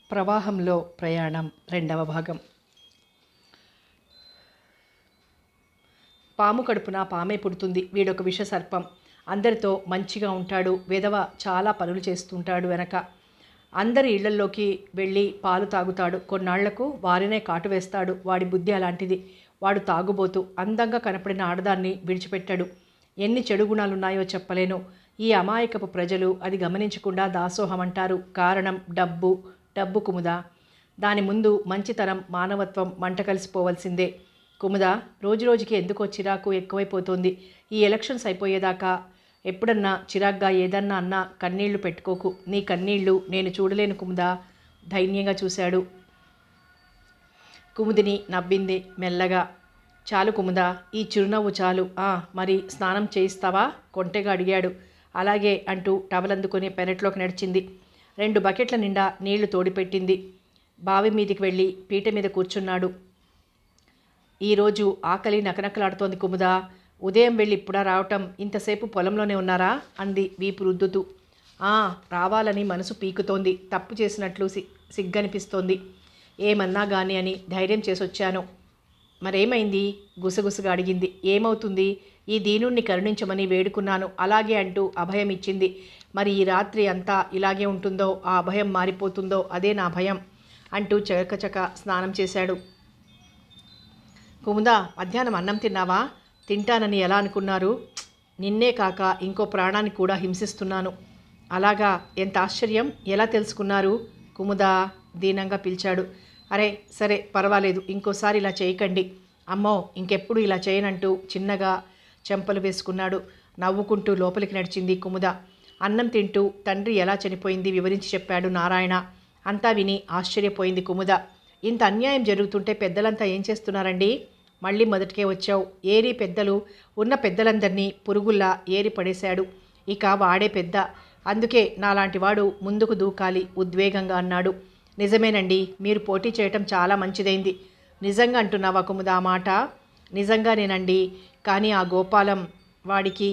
ప్రవాహంలో ప్రయాణం రెండవ భాగం. పాము కడుపున పామే పుడుతుంది. వీడొక విష సర్పం. అందరితో మంచిగా ఉంటాడు. విధవ చాలా పనులు చేస్తుంటాడు. వెనక అందరి ఇళ్లల్లోకి వెళ్ళి పాలు తాగుతాడు. కొన్నాళ్లకు వారినే కాటు వేస్తాడు. వాడి బుద్ధి అలాంటిది. వాడు తాగుబోతు. అందంగా కనపడిన ఆడదాన్ని విడిచిపెట్టాడు. ఎన్ని చెడు గుణాలున్నాయో చెప్పలేను. ఈ అమాయకపు ప్రజలు అది గమనించకుండా దాసోహం అంటారు. కారణం డబ్బు. డబ్బు కుముద. దాని ముందు మంచితనం, మానవత్వం మంట కలిసిపోవలసిందే. కుముద, రోజురోజుకి ఎందుకో చిరాకు ఎక్కువైపోతుంది. ఈ ఎలక్షన్స్ అయిపోయేదాకా ఎప్పుడన్నా చిరాగ్గా ఏదన్నా అన్నా కన్నీళ్లు పెట్టుకోకు. నీ కన్నీళ్లు నేను చూడలేను కుముద. దైన్యంగా చూశాడు. కుముదిని నవ్వింది మెల్లగా. చాలు కుముద, ఈ చిరునవ్వు చాలు. మరి స్నానం చేయిస్తావా? కొంటెగా అడిగాడు. అలాగే అంటూ టవల్ అందుకుని పెరట్లోకి నడిచింది. 2 బకెట్ల నిండా నీళ్లు తోడిపెట్టింది. బావి మీదికి వెళ్ళి పీట మీద కూర్చున్నాడు. ఈరోజు ఆకలి నకనకలాడుతోంది కుముద. ఉదయం వెళ్ళి ఇప్పుడా రావటం? ఇంతసేపు పొలంలోనే ఉన్నారా? అంది వీపు రుద్దుతూ. రావాలని మనసు పీకుతోంది. తప్పు చేసినట్లు సిగ్గనిపిస్తోంది. ఏమన్నా గాని అని ధైర్యం చేసొచ్చాను. మరేమైంది? గుసగుసగా అడిగింది. ఏమవుతుంది? ఈ దీనుణ్ణి కరుణించమని వేడుకున్నాను. అలాగే అంటూ అభయం ఇచ్చింది. మరి ఈ రాత్రి అంతా ఇలాగే ఉంటుందో, ఆ అభయం మారిపోతుందో, అదే నా భయం అంటూ చకచక స్నానం చేశాడు. కుముద, మధ్యాహ్నం అన్నం తిన్నావా? తింటానని ఎలా అనుకున్నారు? నిన్నే కాక ఇంకో ప్రాణాన్ని కూడా హింసిస్తున్నాను. అలాగా? ఎంత ఆశ్చర్యం! ఎలా తెలుసుకున్నారు? కుముద దీనంగా పిలిచాడు. అరే సరే పర్వాలేదు, ఇంకోసారి ఇలా చేయకండి. అమ్మో, ఇంకెప్పుడు ఇలా చేయనంటూ చిన్నగా చెంపలు వేసుకున్నాడు. నవ్వుకుంటూ లోపలికి నడిచింది కుముద. అన్నం తింటూ తండ్రి ఎలా చనిపోయింది వివరించి చెప్పాడు నారాయణ. అంతా విని ఆశ్చర్యపోయింది కుముద. ఇంత అన్యాయం జరుగుతుంటే పెద్దలంతా ఏం చేస్తున్నారండి? మళ్ళీ మొదటికే వచ్చావు. ఏరి పెద్దలు ఉన్న పెద్దలందరినీ పురుగుల్లా ఏరి పడేశాడు. ఇక వాడే పెద్ద. అందుకే నాలాంటి వాడు ముందుకు దూకాలి ఉద్వేగంగా అన్నాడు. నిజమేనండి, మీరు పోటీ చేయటం చాలా మంచిదైంది. నిజంగా అంటున్నావా కుముద ఆ మాట? నిజంగానేనండి. కానీ ఆ గోపాలం వాడికి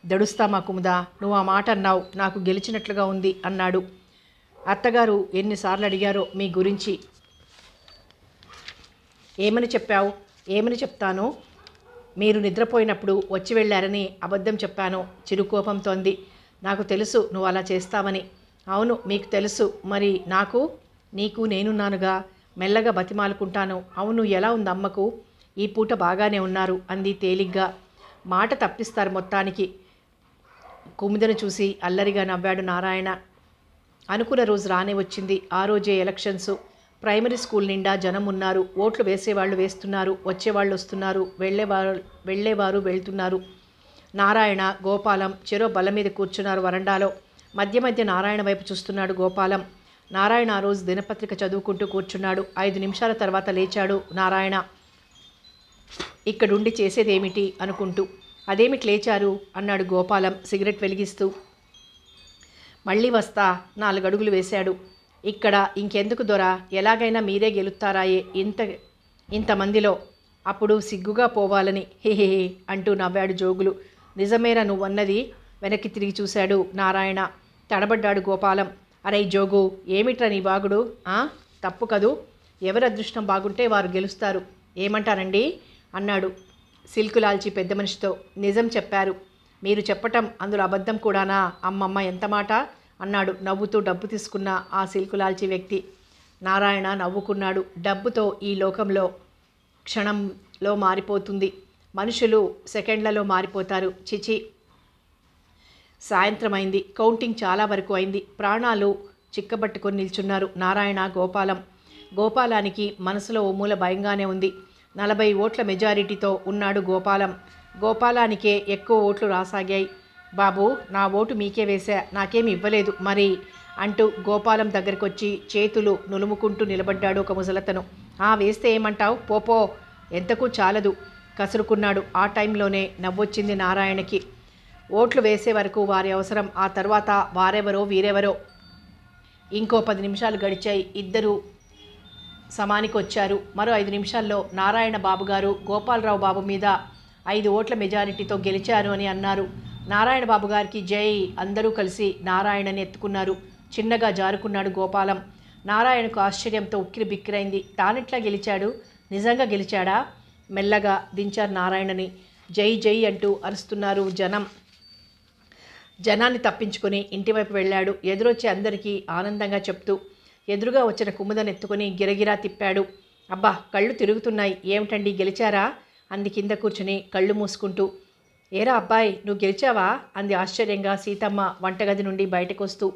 దడుస్తామా కుముద? నువ్వు ఆ మాట అన్నావు, నాకు గెలిచినట్లుగా ఉంది అన్నాడు. అత్తగారు ఎన్నిసార్లు అడిగారో మీ గురించి. ఏమని చెప్పావు? ఏమని చెప్తాను? మీరు నిద్రపోయినప్పుడు వచ్చి వెళ్ళారని అబద్ధం చెప్పాను. చిరుకోపంతో అంది. నాకు తెలుసు నువ్వు అలా చేస్తావని. అవును, మీకు తెలుసు. మరి నాకు? నీకు నేనున్నానుగా. మెల్లగా బతిమాలుకుంటాను. అవును, ఎలా ఉంది అమ్మకు? ఈ పూట బాగానే ఉన్నారు అంది తేలిగ్గా. మాట తప్పిస్తారు మొత్తానికి. కుముదను చూసి అల్లరిగా నవ్వాడు నారాయణ. అనుకున్న రోజు రానే వచ్చింది. ఆ రోజే ఎలక్షన్సు. ప్రైమరీ స్కూల్ నిండా జనం ఉన్నారు. ఓట్లు వేసేవాళ్ళు వేస్తున్నారు, వచ్చేవాళ్ళు వస్తున్నారు, వెళ్ళేవారు వెళ్తున్నారు. నారాయణ, గోపాలం చెరో బల్ల మీద కూర్చున్నారు వరండాలో. మధ్య మధ్య నారాయణ వైపు చూస్తున్నాడు గోపాలం. నారాయణ ఆ రోజు దినపత్రిక చదువుకుంటూ కూర్చున్నాడు. 5 నిమిషాల తర్వాత లేచాడు నారాయణ. ఇక్కడుండి చేసేదేమిటి అనుకుంటూ. అదేమిటి లేచారు అన్నాడు గోపాలం సిగరెట్ వెలిగిస్తూ. మళ్ళీ వస్తా 4 అడుగులు వేశాడు. ఇక్కడ ఇంకెందుకు దొర? ఎలాగైనా మీరే గెలుస్తారాయే ఇంతమందిలో. అప్పుడు సిగ్గుగా పోవాలని హే అంటూ నవ్వాడు జోగులు. నిజమేరా నువ్వన్నది? వెనక్కి తిరిగి చూశాడు నారాయణ. తడబడ్డాడు గోపాలం. అరే జోగు, ఏమిట్రా నీ బాగుడు? తప్పు కదూ. ఎవరి అదృష్టం బాగుంటే వారు గెలుస్తారు. ఏమంటారండి అన్నాడు సిల్కులాల్చి పెద్ద మనిషితో. నిజం చెప్పారు. మీరు చెప్పటం అందులో అబద్ధం కూడానా? అమ్మమ్మ ఎంత మాట అన్నాడు నవ్వుతూ డబ్బు తీసుకున్న ఆ సిల్కులాల్చి వ్యక్తి. నారాయణ నవ్వుకున్నాడు. డబ్బుతో ఈ లోకంలో క్షణంలో మారిపోతుంది. మనుషులు సెకండ్లలో మారిపోతారు. చిచి. సాయంత్రం అయింది. కౌంటింగ్ చాలా వరకు అయింది. ప్రాణాలు చిక్కబట్టుకొని నిల్చున్నారు నారాయణ, గోపాలం. గోపాలానికి మనసులో ఓ మూల భయంగానే ఉంది. 40 ఓట్ల మెజారిటీతో ఉన్నాడు గోపాలం. గోపాలానికే ఎక్కువ ఓట్లు రాసాగాయి. బాబు, నా ఓటు మీకే వేశా, నాకేమి ఇవ్వలేదు మరి అంటూ గోపాలం దగ్గరికి వచ్చి చేతులు నులుముకుంటూ నిలబడ్డాడు ఒక ముసలతను. వేస్తే ఏమంటావు? పోపో, ఎంతకు చాలదు కసురుకున్నాడు. ఆ టైంలోనే నవ్వొచ్చింది నారాయణకి. ఓట్లు వేసే వరకు వారి అవసరం, ఆ తర్వాత వారెవరో వీరెవరో. ఇంకో 10 నిమిషాలు గడిచాయి. ఇద్దరు సమానికి వచ్చారు. మరో 5 నిమిషాల్లో నారాయణ బాబుగారు గోపాలరావు బాబు మీద 5 ఓట్ల మెజారిటీతో గెలిచారు అని అన్నారు. నారాయణ బాబు గారికి జై. అందరూ కలిసి నారాయణని ఎత్తుకున్నారు. చిన్నగా జారుకున్నాడు గోపాలం. నారాయణకు ఆశ్చర్యంతో ఉక్కిరి బిక్కిరైంది. తానెట్లా గెలిచాడు? నిజంగా గెలిచాడా? మెల్లగా దించారు నారాయణని. జై జై అంటూ అరుస్తున్నారు జనం. జనాన్ని తప్పించుకొని ఇంటివైపు వెళ్ళాడు. ఎదురొచ్చి అందరికీ ఆనందంగా చెప్తూ ఎదురుగా వచ్చిన కుముదనెత్తుకుని గిరగిరా తిప్పాడు. అబ్బా, కళ్ళు తిరుగుతున్నాయి. ఏమిటండి, గెలిచారా? అంది కింద కూర్చుని కళ్ళు మూసుకుంటూ. ఏరా అబ్బాయి, నువ్వు గెలిచావా? అంది ఆశ్చర్యంగా సీతమ్మ వంటగది నుండి బయటకు వస్తూ.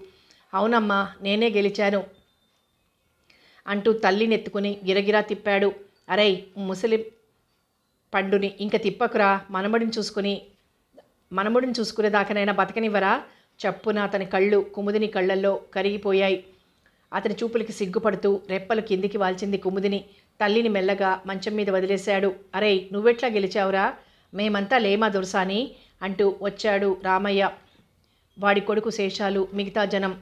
అవునమ్మా, నేనే గెలిచాను అంటూ తల్లినెత్తుకుని గిరగిరా తిప్పాడు. అరై ముసలి పండుని ఇంక తిప్పకురా, మనముడిని చూసుకునేదాకనైనా బతకనివ్వరా? చప్పున అతని కళ్ళు కుముదిని కళ్ళల్లో కరిగిపోయాయి. అతని చూపులకి సిగ్గుపడుతూ రెప్పలు కిందికి వాల్చింది కుముదిని. తల్లిని మెల్లగా మంచం మీద వదిలేశాడు. అరే, నువ్వెట్లా గెలిచావురా? మేమంతా లేమా దొరసాని అంటూ వచ్చాడు రామయ్య, వాడి కొడుకు శేషాలు, మిగతా జనం.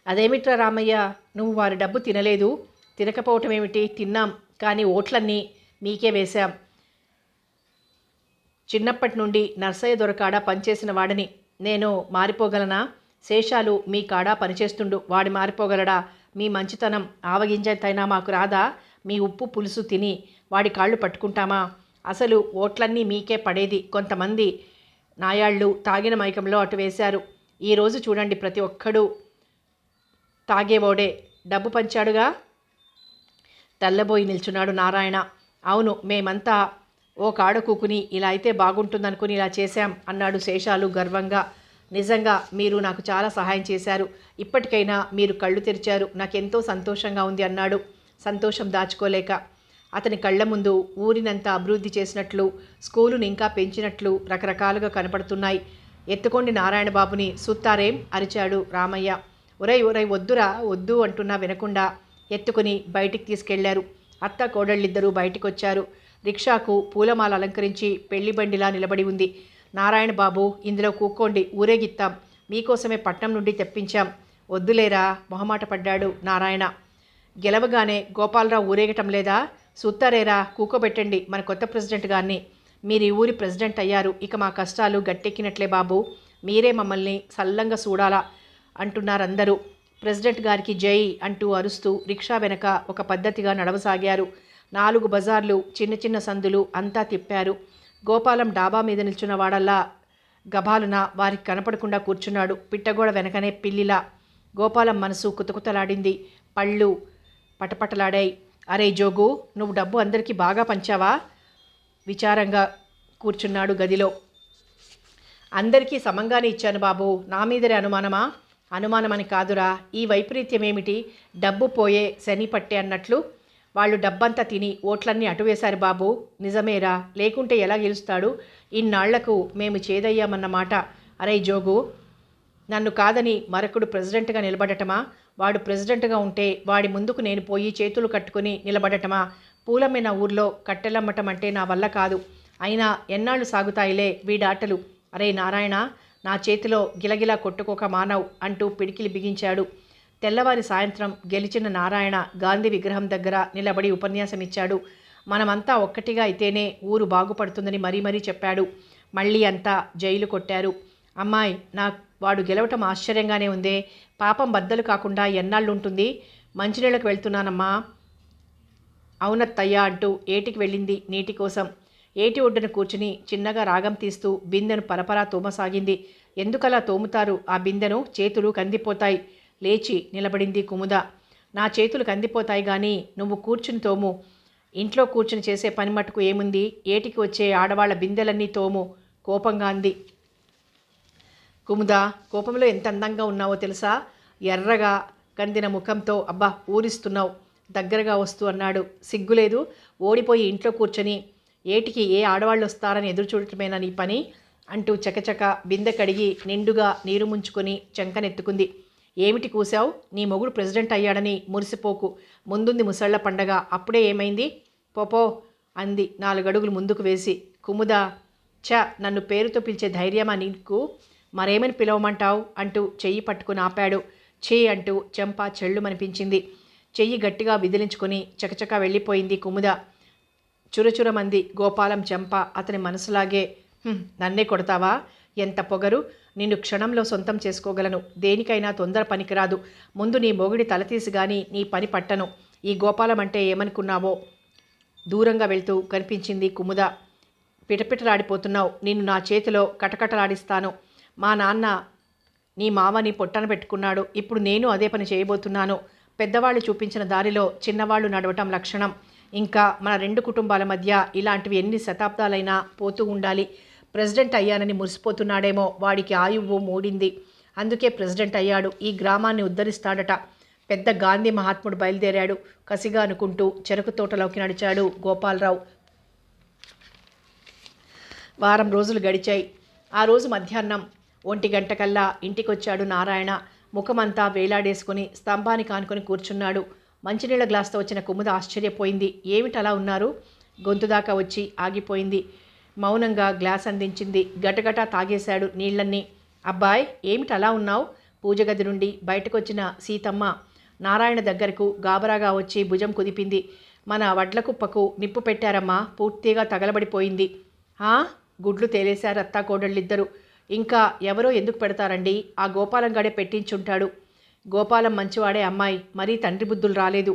అదేమిట్రా రామయ్య, నువ్వు వారి డబ్బు తినలేదు? తినకపోవటం ఏమిటి? తిన్నాం, కానీ ఓట్లన్నీ మీకే వేశాం. చిన్నప్పటి నుండి నర్సయ్య దొరకాడ పనిచేసిన వాడిని నేను మారిపోగలనా? శేషాలు మీ కాడా పనిచేస్తుండు, వాడి మారిపోగలడా? మీ మంచితనం ఆవగింజైనా మాకు రాదా? మీ ఉప్పు పులుసు తిని వాడి కాళ్ళు పట్టుకుంటామా? అసలు ఓట్లన్నీ మీకే పడేది. కొంతమంది నాయాళ్ళు తాగిన మైకంలో అటు వేశారు. ఈరోజు చూడండి, ప్రతి ఒక్కడూ తాగేవాడే డబ్బు పంచాడుగా. తెల్లబోయి నిల్చున్నాడు నారాయణ. అవును, మేమంతా ఓ కాడ కూకుని ఇలా అయితే బాగుంటుందనుకుని ఇలా చేశాం అన్నాడు శేషాలు గర్వంగా. నిజంగా మీరు నాకు చాలా సహాయం చేశారు. ఇప్పటికైనా మీరు కళ్ళు తెరిచారు, నాకెంతో సంతోషంగా ఉంది అన్నాడు సంతోషం దాచుకోలేక. అతని కళ్ళ ముందు ఊరినంతా అభివృద్ధి చేసినట్లు, స్కూలుని ఇంకా పెంచినట్లు రకరకాలుగా కనపడుతున్నాయి. ఎత్తుకోండి నారాయణ బాబుని, సుత్తారేం అరిచాడు రామయ్య. ఒరై ఒరై, వద్దురా వద్దు అంటున్నా వినకుండా ఎత్తుకుని బయటికి తీసుకెళ్లారు. అత్త కోడళ్ళిద్దరూ బయటికొచ్చారు. రిక్షాకు పూలమాల అలంకరించి పెళ్లి బండిలా నిలబడి ఉంది. నారాయణ బాబు, ఇందులో కూక్కోండి, ఊరేగిత్తాం, మీకోసమే పట్నం నుండి తెప్పించాం. వద్దులేరా, మొహమాట పడ్డాడు నారాయణ. గెలవగానే గోపాలరావు ఊరేగటం లేదా? సుత్తారేరా, కూకోబెట్టండి మన కొత్త ప్రెసిడెంట్ గారిని. మీరు ఈ ఊరి ప్రెసిడెంట్ అయ్యారు, ఇక మా కష్టాలు గట్టెక్కినట్లే బాబు. మీరే మమ్మల్ని సల్లంగా చూడాలా అంటున్నారందరూ. ప్రెసిడెంట్ గారికి జై అంటూ అరుస్తూ రిక్షా వెనక ఒక పద్ధతిగా నడవసాగారు. 4 బజార్లు, చిన్న చిన్న సందులు అంతా తిప్పారు. గోపాలం డాబా మీద నిల్చున్న వాడల్లా గబాలున వారికి కనపడకుండా కూర్చున్నాడు, పిట్టగోడ వెనకనే పిల్లిలా. గోపాలం మనసు కుతకుతలాడింది, పళ్ళు పటపటలాడాయి. అరే జోగు, నువ్వు డబ్బు అందరికీ బాగా పంచావా? విచారంగా కూర్చున్నాడు గదిలో. అందరికీ సమంగానే ఇచ్చాను బాబు, నా మీదరే అనుమానమా? అనుమానమని కాదురా, ఈ వైపరీత్యం ఏమిటి? డబ్బు పోయే శని పట్టే అన్నట్లు వాళ్ళు డబ్బంతా తిని ఓట్లన్నీ అటువేశారు బాబు. నిజమేరా, లేకుంటే ఎలా గెలుస్తాడు? ఇన్నాళ్లకు మేము చేదయ్యామన్నమాట. అరే జోగు, నన్ను కాదని మరొకడు ప్రెసిడెంట్గా నిలబడటమా? వాడు ప్రెసిడెంట్గా ఉంటే వాడి ముందుకు నేను పోయి చేతులు కట్టుకుని నిలబడటమా? పూలమ్మిన ఊర్లో కట్టెలమ్మటం అంటే నా వల్ల కాదు. అయినా ఎన్నాళ్ళు సాగుతాయిలే వీడాటలు. అరే నారాయణ, నా చేతిలో గిలగిలా కొట్టుకోక మానవ్ అంటూ పిడికిలి బిగించాడు. తెల్లవారి సాయంత్రం గెలిచిన నారాయణ గాంధీ విగ్రహం దగ్గర నిలబడి ఉపన్యాసమిచ్చాడు. మనమంతా ఒక్కటిగా అయితేనే ఊరు బాగుపడుతుందని మరీ మరీ చెప్పాడు. మళ్ళీ అంతా జైలు కొట్టారు. అమ్మాయి, వాడు గెలవటం ఆశ్చర్యంగానే ఉందే. పాపం బద్దలు కాకుండా ఎన్నాళ్ళుంటుంది? మంచినీళ్ళకు వెళ్తున్నానమ్మా. అవునత్తయ్యా అంటూ ఏటికి వెళ్ళింది నీటి కోసం. ఏటి ఒడ్డున కూర్చుని చిన్నగా రాగం తీస్తూ బిందెను పరపరా తోమసాగింది. ఎందుకలా తోముతారు ఆ బిందెను? చేతులు కందిపోతాయి. లేచి నిలబడింది కుముద. నా చేతులు కందిపోతాయి గాని నువ్వు కూర్చుని తోము. ఇంట్లో కూర్చుని చేసే పని మటుకు ఏముంది? ఏటికి వచ్చే ఆడవాళ్ల బిందెలన్నీ తోము కోపంగా అంది. కుముద, కోపంలో ఎంత అందంగా ఉన్నావో తెలుసా? ఎర్రగా కందిన ముఖంతో. అబ్బా, ఊరిస్తున్నావు. దగ్గరగా వస్తూ అన్నాడు. సిగ్గులేదు? ఓడిపోయి ఇంట్లో కూర్చొని ఏటికి ఏ ఆడవాళ్ళు వస్తారని ఎదురు చూడటమేనా నీ పని? అంటూ చకచక బిందె కడిగి నిండుగా నీరు ముంచుకొని చెంకనెత్తుకుంది. ఏమిటి కూసావు? నీ మొగుడు ప్రెసిడెంట్ అయ్యాడని మురిసిపోకు. ముందుంది ముసళ్ల పండగ, అప్పుడే ఏమైంది? పోపో అంది 4 అడుగులు ముందుకు వేసి. కుముద, నన్ను పేరుతో పిలిచే ధైర్యమా నీకు? మరేమని పిలవమంటావు అంటూ చెయ్యి పట్టుకుని ఆపాడు. అంటూ చెంప చెళ్ళుమనిపించింది. చెయ్యి గట్టిగా విదిలించుకొని చకచక వెళ్ళిపోయింది కుముద. చురచురమంది గోపాలం చెంప అతని మనసులాగే. నన్నే కొడతావా? ఎంత పొగరు! నిన్ను క్షణంలో సొంతం చేసుకోగలను. దేనికైనా తొందర పనికిరాదు. ముందు నీ మొగుడి తలతీసి గాని నీ పని పట్టను. ఈ గోపాలం అంటే ఏమనుకున్నావో. దూరంగా వెళ్తూ కనిపించింది కుముద. పిటపిటలాడిపోతున్నావు. నిన్ను నా చేతిలో కటకటలాడిస్తాను. మా నాన్న నీ మావని పొట్టన పెట్టుకున్నాడు. ఇప్పుడు నేను అదే పని చేయబోతున్నాను. పెద్దవాళ్ళు చూపించిన దారిలో చిన్నవాళ్ళు నడవటం లక్షణం. ఇంకా మన రెండు కుటుంబాల మధ్య ఇలాంటివి ఎన్ని శతాబ్దాలైనా పోతూ ఉండాలి. ప్రెసిడెంట్ అయ్యానని మురిసిపోతున్నాడేమో. వాడికి ఆయువు మూడింది. అందుకే ప్రెసిడెంట్ అయ్యాడు. ఈ గ్రామాన్ని ఉద్ధరిస్తాడట. పెద్ద గాంధీ మహాత్ముడు బయలుదేరాడు. కసిగా అనుకుంటూ చెరకు తోటలోకి నడిచాడు గోపాలరావు. వారం రోజులు గడిచాయి. ఆ రోజు మధ్యాహ్నం 1 గంటకల్లా ఇంటికొచ్చాడు నారాయణ. ముఖమంతా వేలాడేసుకుని స్తంభానికి ఆనుకొని కూర్చున్నాడు. మంచినీళ్ళ గ్లాస్తో వచ్చిన కుముద ఆశ్చర్యపోయింది. ఏమిటలా ఉన్నారు? గొంతు దాకా వచ్చి ఆగిపోయింది. మౌనంగా గ్లాస్ అందించింది. గటగటా తాగేశాడు నీళ్లన్నీ. అబ్బాయ్, ఏమిటలా ఉన్నావు? పూజగది నుండి బయటకొచ్చిన సీతమ్మ నారాయణ దగ్గరకు గాబరాగా వచ్చి భుజం కుదిపింది. మన వడ్ల కుప్పకు నిప్పు పెట్టారమ్మా, పూర్తిగా తగలబడిపోయింది. గుడ్లు తేలేశారు అత్తాకోడళ్ళిద్దరూ. ఇంకా ఎవరో ఎందుకు పెడతారండి? ఆ గోపాలం గడే పెట్టించుంటాడు. గోపాలం మంచివాడే అమ్మాయి, మరీ తండ్రి బుద్ధులు రాలేదు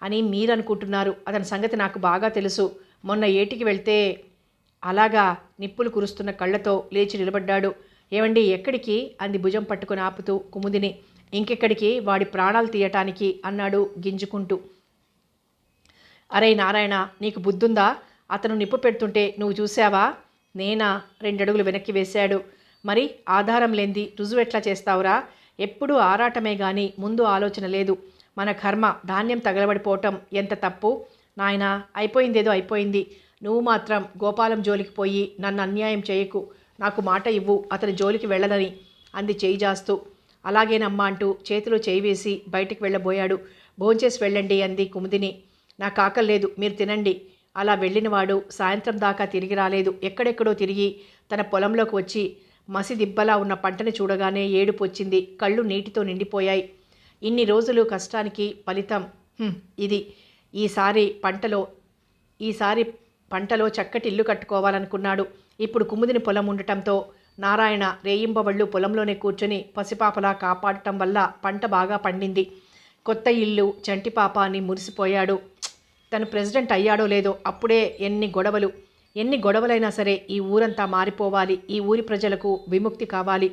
అని మీరనుకుంటున్నారు. అతని సంగతి నాకు బాగా తెలుసు. మొన్న ఏటికి వెళ్తే అలాగా నిప్పులు కురుస్తున్న కళ్ళతో లేచి నిలబడ్డాడు. ఏమండి, ఎక్కడికి? అంది భుజం పట్టుకుని ఆపుతూ కుముదిని. ఇంకెక్కడికి? వాడి ప్రాణాలు తీయటానికి అన్నాడు గింజుకుంటూ. అరే నారాయణ, నీకు బుద్ధుందా? అతను నిప్పు పెడుతుంటే నువ్వు చూసావా? నేనా? 2 అడుగులు వెనక్కి వేశాడు. మరి ఆధారం లేంది రుజువు ఎట్లా చేస్తావురా? ఎప్పుడూ ఆరాటమే గాని ముందు ఆలోచన లేదు. మన కర్మ ధాన్యం తగలబడిపోవటం ఎంత తప్పు. నాయనా, అయిపోయిందేదో అయిపోయింది. నువ్వు మాత్రం గోపాలం జోలికి పోయి నన్ను అన్యాయం చేయకు. నాకు మాట ఇవ్వు, అతని జోలికి వెళ్ళదని అంది చేయి జాస్తూ. అలాగేనమ్మా అంటూ చేతిలో చేయి వేసి బయటికి వెళ్ళబోయాడు. భోంచేసి వెళ్ళండి అంది కుముదిని. నాకు ఆకలి లేదు, మీరు తినండి. అలా వెళ్ళినవాడు సాయంత్రం దాకా తిరిగి రాలేదు. ఎక్కడెక్కడో తిరిగి తన పొలంలోకి వచ్చి మసిదిబ్బలా ఉన్న పంటని చూడగానే ఏడుపు వచ్చింది. కళ్ళు నీటితో నిండిపోయాయి. ఇన్ని రోజులు కష్టానికి ఫలితం ఇది. ఈసారి పంటలో చక్కటి ఇల్లు కట్టుకోవాలనుకున్నాడు. ఇప్పుడు కుముదిని పొలం ఉండటంతో నారాయణ రేయింబవళ్ళు పొలంలోనే కూర్చొని పసిపాపలా కాపాడటం వల్ల పంట బాగా పండింది. కొత్త ఇల్లు, చంటిపాప అని మురిసిపోయాడు. తను ప్రెసిడెంట్ అయ్యాడో లేదో అప్పుడే ఎన్ని గొడవలైనా సరే ఈ ఊరంతా మారిపోవాలి. ఈ ఊరి ప్రజలకు విముక్తి కావాలి.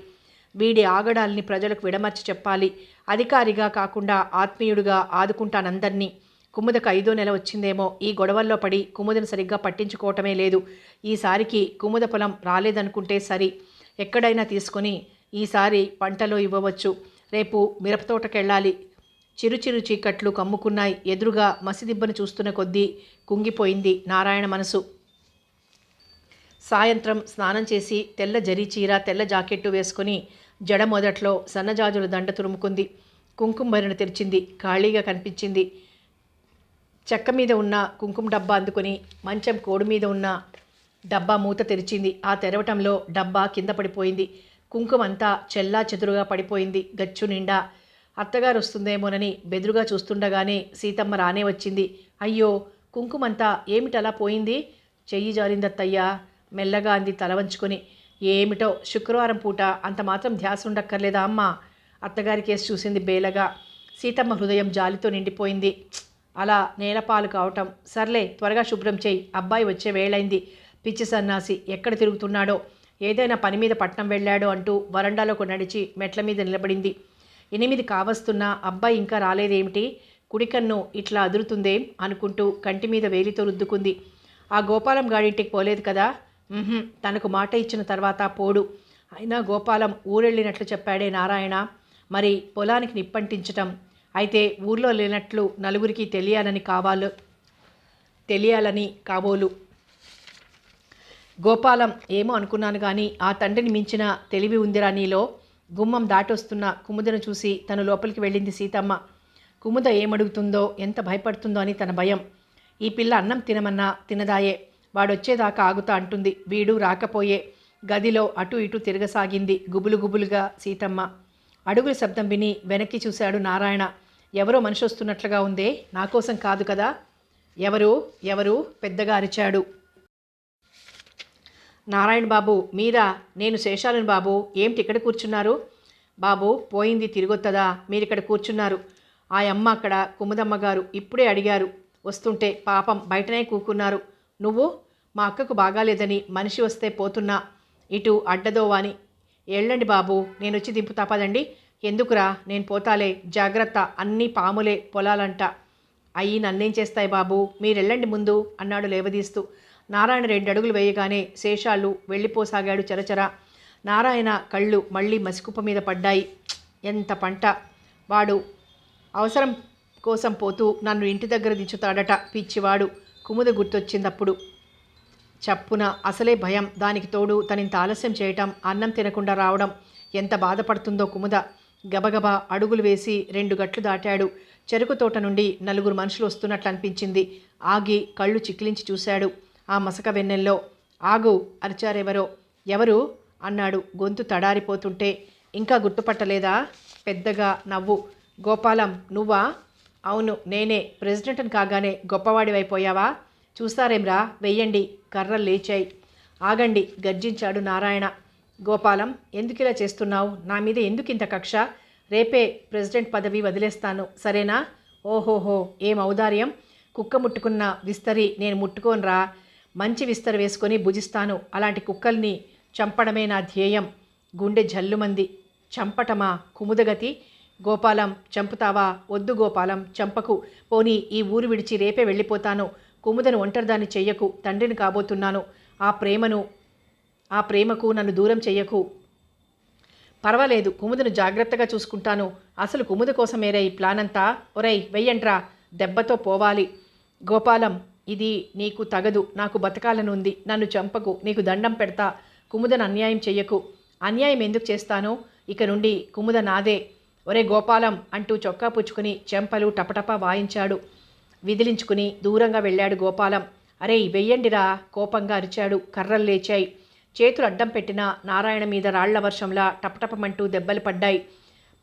వీడి ఆగడాల్ని ప్రజలకు విడమర్చి చెప్పాలి. అధికారిగా కాకుండా ఆత్మీయుడిగా ఆదుకుంటానందరినీ. కుముదకు 5వ నెల వచ్చిందేమో. ఈ గొడవల్లో పడి కుముదను సరిగ్గా పట్టించుకోవటమే లేదు. ఈసారికి కుముద పొలం రాలేదనుకుంటే సరి, ఎక్కడైనా తీసుకొని ఈసారి పంటలో ఇవ్వవచ్చు. రేపు మిరపతోటకెళ్ళాలి. చిరుచిరు చీకట్లు కమ్ముకున్నాయి. ఎదురుగా మసిదిబ్బను చూస్తున్న కొద్దీ కుంగిపోయింది నారాయణ మనసు. సాయంత్రం స్నానం చేసి తెల్ల జరీ చీర, తెల్ల జాకెట్టు వేసుకుని జడ మొదట్లో సన్నజాజుల దండ తురుముకుంది. కుంకుమ భరిణ తెరిచింది. ఖాళీగా కనిపించింది. చెక్క మీద ఉన్న కుంకుమ డబ్బా అందుకుని మంచం కోడి మీద ఉన్న డబ్బా మూత తెరిచింది. ఆ తెరవటంలో డబ్బా కింద పడిపోయింది. కుంకుమంతా చెల్లా చెదురుగా పడిపోయింది గచ్చు నిండా. అత్తగారు వస్తుందేమోనని బెదురుగా చూస్తుండగానే సీతమ్మ రానే వచ్చింది. అయ్యో, కుంకుమంతా ఏమిటలా పోయింది? చెయ్యి జారిందత్తయ్యా, మెల్లగా అంది తల వంచుకొని. ఏమిటో, శుక్రవారం పూట అంత మాత్రం ధ్యాస ఉండక్కర్లేదా అమ్మా? అత్తగారి కేసు చూసింది బేలగా. సీతమ్మ హృదయం జాలితో నిండిపోయింది. అలా నేలపాలు కావటం. సర్లే, త్వరగా శుభ్రం చేయి. అబ్బాయి వచ్చే వేళైంది. పిచ్చి సన్నాసి ఎక్కడ తిరుగుతున్నాడో, ఏదైనా పని మీద పట్నం వెళ్ళాడో అంటూ వరండాలోకి నడిచి మెట్ల మీద నిలబడింది. 8 కావస్తున్నా అబ్బాయి ఇంకా రాలేదేమిటి? కుడికన్ను ఇట్లా అదురుతుందేం అనుకుంటూ కంటి మీద వేలితో రుద్దుకుంది. ఆ గోపాలం గాడింటికి పోలేదు కదా? తనకు మాట ఇచ్చిన తర్వాత పోడు. అయినా గోపాలం ఊరెళ్ళినట్లు చెప్పాడే నారాయణ. మరి పొలానికి నిప్పంటించటం అయితే ఊర్లో లేనట్లు నలుగురికి తెలియాలని కాబోలు. గోపాలం ఏమో అనుకున్నాను కానీ ఆ తండ్రిని మించిన తెలివి ఉందిరా నీలో. గుమ్మం దాటొస్తున్న కుముదను చూసి తను లోపలికి వెళ్ళింది సీతమ్మ. కుముద ఏమడుగుతుందో, ఎంత భయపడుతుందో అని తన భయం. ఈ పిల్ల అన్నం తినమన్నా తినదాయే. వాడొచ్చేదాకా ఆగుతా అంటుంది. వీడు రాకపోయే. గదిలో అటు ఇటు తిరగసాగింది గుబులుగా సీతమ్మ. అడుగుల శబ్దం విని వెనక్కి చూశాడు నారాయణ. ఎవరో మనిషి వస్తున్నట్లుగా ఉందే, నా కోసం కాదు కదా? ఎవరు పెద్దగా అరిచాడు. నారాయణ బాబు మీరా? నేను శేషాలను బాబు. ఏమిటి ఇక్కడ కూర్చున్నారు? బాబు పోయింది తిరిగొత్తదా, మీరిక్కడ కూర్చున్నారు. ఆ అమ్మ అక్కడ కుముదమ్మ గారు ఇప్పుడే అడిగారు. వస్తుంటే పాపం బయటనే కూకున్నారు. నువ్వు? మా అక్కకు బాగాలేదని మనిషి వస్తే పోతున్నా. ఇటు అడ్డదోవాని. వెళ్ళండి బాబు, నేనొచ్చి దింపుతా పదండి. ఎందుకురా, నేను పోతాలే, జాగ్రత్త, అన్నీ పాములే పొలాలంట. అయ్యి నన్నేం చేస్తాయి బాబు, మీరెళ్ళండి ముందు అన్నాడు లేవదీస్తూ. నారాయణ 2 అడుగులు వేయగానే శేషాలు వెళ్ళిపోసాగాడు చరచర. నారాయణ కళ్ళు మళ్ళీ మసికుప్ప మీద పడ్డాయి. ఎంత పంట! వాడు అవసరం కోసం పోతూ నన్ను ఇంటి దగ్గర దించుతాడట పిచ్చివాడు. కుముద గుర్తొచ్చిందప్పుడు. చప్పున అసలే భయం, దానికి తోడు తనింత ఆలస్యం చేయటం, అన్నం తినకుండా రావడం. ఎంత బాధపడుతుందో కుముద. గబగబా అడుగులు వేసి 2 గట్లు దాటాడు. చెరుకు తోట నుండి 4 మనుషులు వస్తున్నట్లు అనిపించింది. ఆగి కళ్ళు చిక్కిలించి చూశాడు. ఆ మసక వెన్నెల్లో. ఆగు అరిచారెవరో. ఎవరు అన్నాడు గొంతు తడారిపోతుంటే. ఇంకా గుర్తుపట్టలేదా? పెద్దగా నవ్వు. గోపాలం నువ్వా? అవును నేనే. ప్రెసిడెంట్ని కాగానే గొప్పవాడివైపోయావా? చూస్తారేమ్రా, వెయ్యండి. కర్రలు లేచాయి. ఆగండి గర్జించాడు నారాయణ. గోపాలం, ఎందుకిలా చేస్తున్నావు? నా మీద ఎందుకింత కక్ష? రేపే ప్రెసిడెంట్ పదవి వదిలేస్తాను, సరేనా? ఓహోహో, ఏం ఔదార్యం! కుక్క ముట్టుకున్న విస్తరి నేను ముట్టుకోనరా. మంచి విస్తరి వేసుకొని భుజిస్తాను. అలాంటి కుక్కల్ని చంపడమే నా ధ్యేయం. గుండె జల్లుమంది. చంపటమా? కుముదగతి. గోపాలం, చంపుతావా? వద్దు గోపాలం, చంపకు. పోనీ ఈ ఊరు విడిచి రేపే వెళ్ళిపోతాను. కుముదను ఒంటరిదాన్ని చెయ్యకు. తండ్రిని కాబోతున్నాను. ఆ ప్రేమకు నన్ను దూరం చెయ్యకు. పర్వాలేదు, కుముదను జాగ్రత్తగా చూసుకుంటాను. అసలు కుముద కోసమేరే ఈ ప్లాన్ అంతా. ఒరేయ్ వెయ్యండ్రా, దెబ్బతో పోవాలి. గోపాలం, ఇది నీకు తగదు. నాకు బతకాలనుంది. నన్ను చంపకు. నీకు దండం పెడతా. కుముదను అన్యాయం చెయ్యకు. అన్యాయం ఎందుకు చేస్తాను? ఇక నుండి కుముద నాదే. ఒరే గోపాలం అంటూ చొక్కా పుచ్చుకుని చెంపలు టపటపా వాయించాడు. విదిలించుకుని దూరంగా వెళ్ళాడు గోపాలం. అరే వెయ్యండిరా, కోపంగా అరిచాడు. కర్రలు లేచాయి. చేతులు అడ్డం పెట్టిన నారాయణ మీద రాళ్ల వర్షంలా టపటపమంటూ దెబ్బలు పడ్డాయి.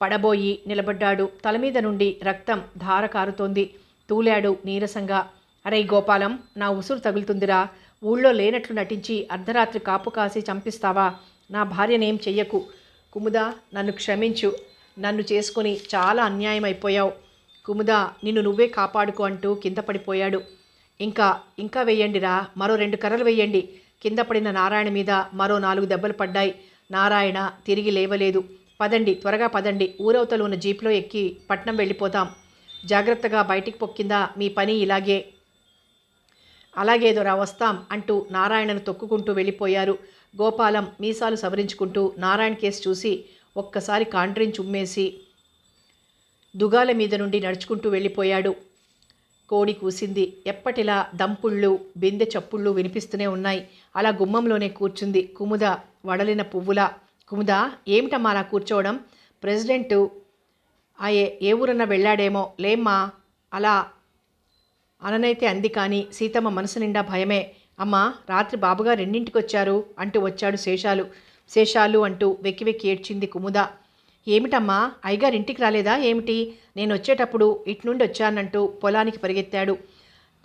పడబోయి నిలబడ్డాడు. తల మీద నుండి రక్తం ధార కారుతోంది. తూలాడు నీరసంగా. అరే గోపాలం, నా ఉసురు తగులుతుందిరా. ఊళ్ళో లేనట్లు నటించి అర్ధరాత్రి కాపు కాసి చంపిస్తావా? నా భార్యనేం చెయ్యకు. కుముదా, నన్ను క్షమించు. నన్ను చేసుకుని చాలా అన్యాయం అయిపోయావు. కుముదా, నిన్ను నువ్వే కాపాడుకో అంటూ కింద పడిపోయాడు. ఇంకా వెయ్యండిరా, మరో 2 కర్రలు వెయ్యండి. కింద పడిన నారాయణ మీద మరో 4 దెబ్బలు పడ్డాయి. నారాయణ తిరిగి లేవలేదు. పదండి, త్వరగా పదండి. ఊరవతలు ఉన్న జీప్లో ఎక్కి పట్నం వెళ్ళిపోతాం. జాగ్రత్తగా బయటికి పొక్కిందా, మీ పని ఇలాగే. అలాగేదోరా, వస్తాం అంటూ నారాయణను తొక్కుకుంటూ వెళ్ళిపోయారు. గోపాలం మీసాలు సవరించుకుంటూ నారాయణ కేసు చూసి ఒక్కసారి కాండ్రించి ఉమ్మేసి దుగాల మీద నుండి నడుచుకుంటూ వెళ్ళిపోయాడు. కోడి కూసింది. ఎప్పటిలా దంపుళ్ళు బిందె చప్పుళ్ళు వినిపిస్తూనే ఉన్నాయి. అలా గుమ్మంలోనే కూర్చుంది కుముద వడలిన పువ్వులా. కుముద, ఏమిటమ్మా అలా కూర్చోవడం? ప్రెసిడెంటు ఏ ఊరన్నా వెళ్ళాడేమో. లేమ్మా అలా అననైతే అంది. కానీ సీతమ్మ మనసు నిండా భయమే. అమ్మా, రాత్రి బాబుగారు 2ంటికి వచ్చారు అంటూ వచ్చాడు శేషాలు అంటూ వెక్కి వెక్కి ఏడ్చింది కుముద. ఏమిటమ్మా, అయ్యగారు ఇంటికి రాలేదా ఏమిటి? నేను వచ్చేటప్పుడు ఇట్నుండి వచ్చానంటూ పొలానికి పరిగెత్తాడు.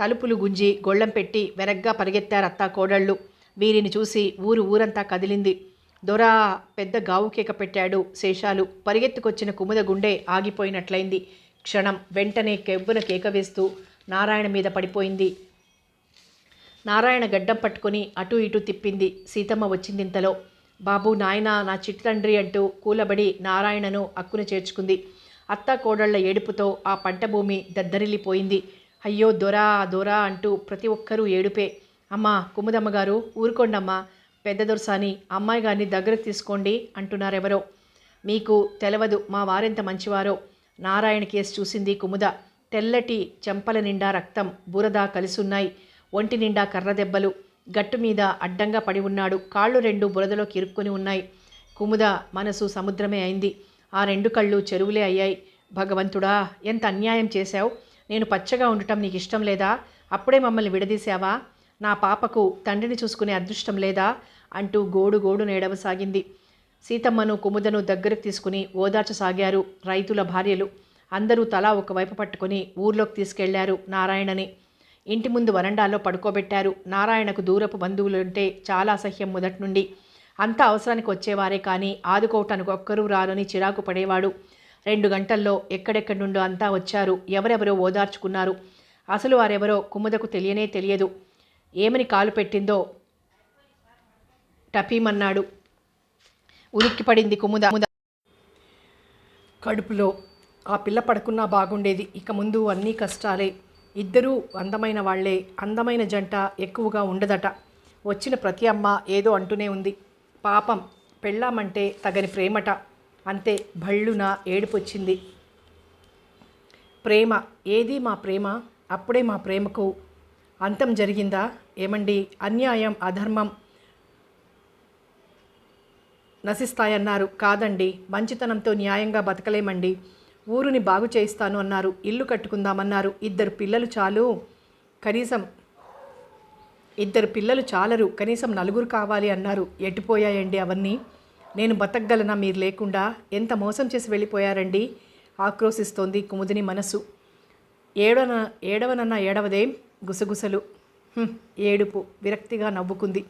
తలుపులు గుంజి గొళ్ళెం పెట్టి వెరగ్గా పరిగెత్తారు అత్తా కోడళ్ళు. వీరిని చూసి ఊరంతా కదిలింది. దొరా పెద్ద గావు కేక పెట్టాడు శేషాలు. పరిగెత్తుకొచ్చిన కుముద గుండె ఆగిపోయినట్లయింది. క్షణం వెంటనే కెవ్వున కేక వేస్తూ నారాయణ మీద పడిపోయింది. నారాయణ గడ్డం పట్టుకొని అటూ ఇటూ తిప్పింది. సీతమ్మ వచ్చిందింతలో. బాబు, నాయనా, నా చిట్టి తండ్రి అంటూ కూలబడి నారాయణను అక్కున చేర్చుకుంది. అత్తా కోడళ్ల ఏడుపుతో ఆ పంట భూమి దద్దరిల్లిపోయింది. అయ్యో దొరా దొరా అంటూ ప్రతి ఒక్కరూ ఏడుపే. అమ్మా, కుముదమ్మగారు ఊరుకోండమ్మా. పెద్ద దొరసాని, అమ్మాయి గారిని దగ్గరకు తీసుకోండి అంటున్నారెవరో. మీకు తెలవదు మా వారెంత మంచివారో. నారాయణ కేసు చూసింది కుముద. తెల్లటి చెంపల నిండా రక్తం, బురద కలిసున్నాయి. ఒంటి నిండా కర్ర దెబ్బలు. గట్టు మీద అడ్డంగా పడి ఉన్నాడు. కాళ్ళు 2 బురదలో కిరుక్కుని ఉన్నాయి. కుముద మనసు సముద్రమే అయింది. ఆ 2 కళ్ళు చెరువులే అయ్యాయి. భగవంతుడా, ఎంత అన్యాయం చేశావు! నేను పచ్చగా ఉండటం నీకు ఇష్టం లేదా? అప్పుడే మమ్మల్ని విడదీశావా? నా పాపకు తండ్రిని చూసుకునే అదృష్టం లేదా అంటూ గోడు నేడవసాగింది. సీతమ్మను కుముదను దగ్గరకు తీసుకుని ఓదార్చసాగారు రైతుల భార్యలు. అందరూ తలా ఒకవైపు పట్టుకుని ఊర్లోకి తీసుకెళ్లారు నారాయణని. ఇంటి ముందు వరండాలో పడుకోబెట్టారు. నారాయణకు దూరపు బంధువులంటే చాలా అసహ్యం మొదటి నుండి. అంత అవసరానికి వచ్చేవారే కానీ ఆదుకోవటానికి ఒక్కరూ రారని చిరాకు పడేవాడు. 2 గంటల్లో ఎక్కడెక్కడి నుండో అంతా వచ్చారు. ఎవరెవరో ఓదార్చుకున్నారు. అసలు వారెవరో కుముదకు తెలియనే తెలియదు. ఏమని కాలు పెట్టిందో టపీమన్నాడు. ఉలిక్కిపడింది కుముద. కడుపులో ఆ పిల్ల పడుకున్నా బాగుండేది. ఇక ముందు అన్నీ కష్టాలే. ఇద్దరూ అందమైన వాళ్లే. అందమైన జంట ఎక్కువగా ఉండదట. వచ్చిన ప్రతి అమ్మ ఏదో అంటూనే ఉంది. పాపం పెళ్ళామంటే తగని ప్రేమట. అంతే భళ్ళున ఏడుపొచ్చింది. ప్రేమ ఏది మా ప్రేమ? అప్పుడే మా ప్రేమకు అంతం జరిగిందా? ఏమండి, అన్యాయం అధర్మం నశిస్తాయన్నారు. కాదండి, మంచితనంతో న్యాయంగా బతకలేమండి. ఊరుని బాగు చేయిస్తాను అన్నారు. ఇల్లు కట్టుకుందామన్నారు. 2 పిల్లలు చాలు, కనీసం 2 పిల్లలు చాలరు, కనీసం 4 కావాలి అన్నారు. ఎటుపోయాయండి అవన్నీ? నేను బతకగలనా మీరు లేకుండా? ఎంత మోసం చేసి వెళ్ళిపోయారండి? ఆక్రోశిస్తోంది కుముదిని మనసు. ఏడవనన్న ఏడవదేం? గుసగుసలు. ఏడుపు. విరక్తిగా నవ్వుకుంది.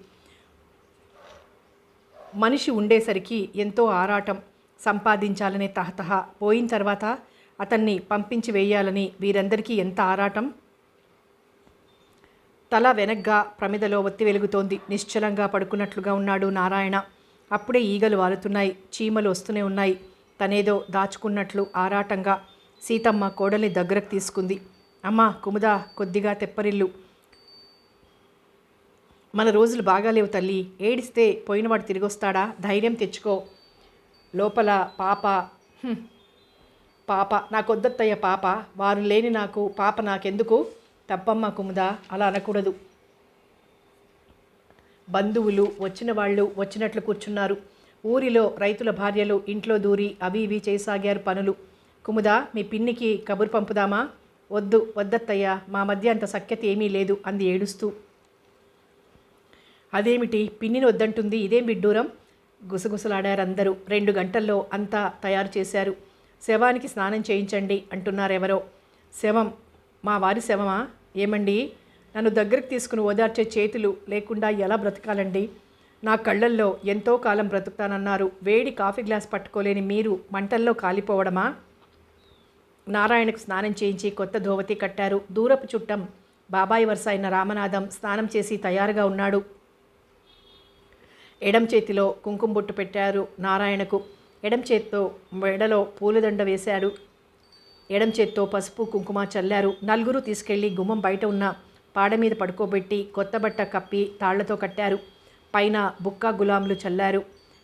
మనిషి ఉండేసరికి ఎంతో ఆరాటం. సంపాదించాలనే తహతహ. పోయిన తర్వాత అతన్ని పంపించి వేయాలని వీరందరికీ ఎంత ఆరాటం. తల వెనగ్గా ప్రమిదలో ఒత్తి వెలుగుతోంది. నిశ్చలంగా పడుకున్నట్లుగా ఉన్నాడు నారాయణ. అప్పుడే ఈగలు వాలుతున్నాయి. చీమలు వస్తూనే ఉన్నాయి. తనేదో దాచుకున్నట్లు ఆరాటంగా సీతమ్మ కోడల్ని దగ్గరకు తీసుకుంది. అమ్మా కుముద, కొద్దిగా తెప్పరిల్లు. మన రోజులు బాగాలేవు తల్లి. ఏడిస్తే పోయినవాడు తిరిగొస్తాడా? ధైర్యం తెచ్చుకో. లోపల పాప పాప నాకొద్దత్తయ్య. పాప వారు లేని నాకు పాప నాకెందుకు? తప్పమ్మ కుముద, అలా అనకూడదు. బంధువులు వచ్చిన వాళ్ళు వచ్చినట్లు కూర్చున్నారు. ఊరిలో రైతుల భార్యలు ఇంట్లో దూరి అవి ఇవి చేయసాగారు పనులు. కుముద, మీ పిన్నికి కబురు పంపుదామా? వద్దత్తయ్య, మా మధ్య అంత సఖ్యత ఏమీ లేదు అంది ఏడుస్తూ. అదేమిటి, పిన్నిని వద్దంటుంది? ఇదేం విడ్డూరం? గుసగుసలాడారందరూ. 2 గంటల్లో అంతా తయారు చేశారు. శవానికి స్నానం చేయించండి అంటున్నారెవరో. శవం? మా వారి శవమా? ఏమండి, నన్ను దగ్గరకు తీసుకుని ఓదార్చే చేతులు లేకుండా ఎలా బ్రతకాలండి? నా కళ్ళల్లో ఎంతో కాలం బ్రతుకుతానన్నారు. వేడి కాఫీ గ్లాస్ పట్టుకోలేని మీరు మంటల్లో కాలిపోవడమా? నారాయణకు స్నానం చేయించి కొత్త ధోవతి కట్టారు. దూరపు చుట్టం బాబాయి వరుస అయిన రామనాథం స్నానం చేసి తయారుగా ఉన్నాడు. ఎడం చేతిలో కుంకుమ బొట్టు పెట్టారు నారాయణకు. ఎడం చేత్తో మెడలో పూలదండ వేశాడు. ఎడం చేత్తో పసుపు కుంకుమ చల్లారు. 4 తీసుకెళ్లి గుమ్మం బయట ఉన్న పాడ మీద పడుకోబెట్టి కొత్త బట్ట కప్పి తాళ్లతో కట్టారు. పైన బుక్క గులాంలు చల్లారు.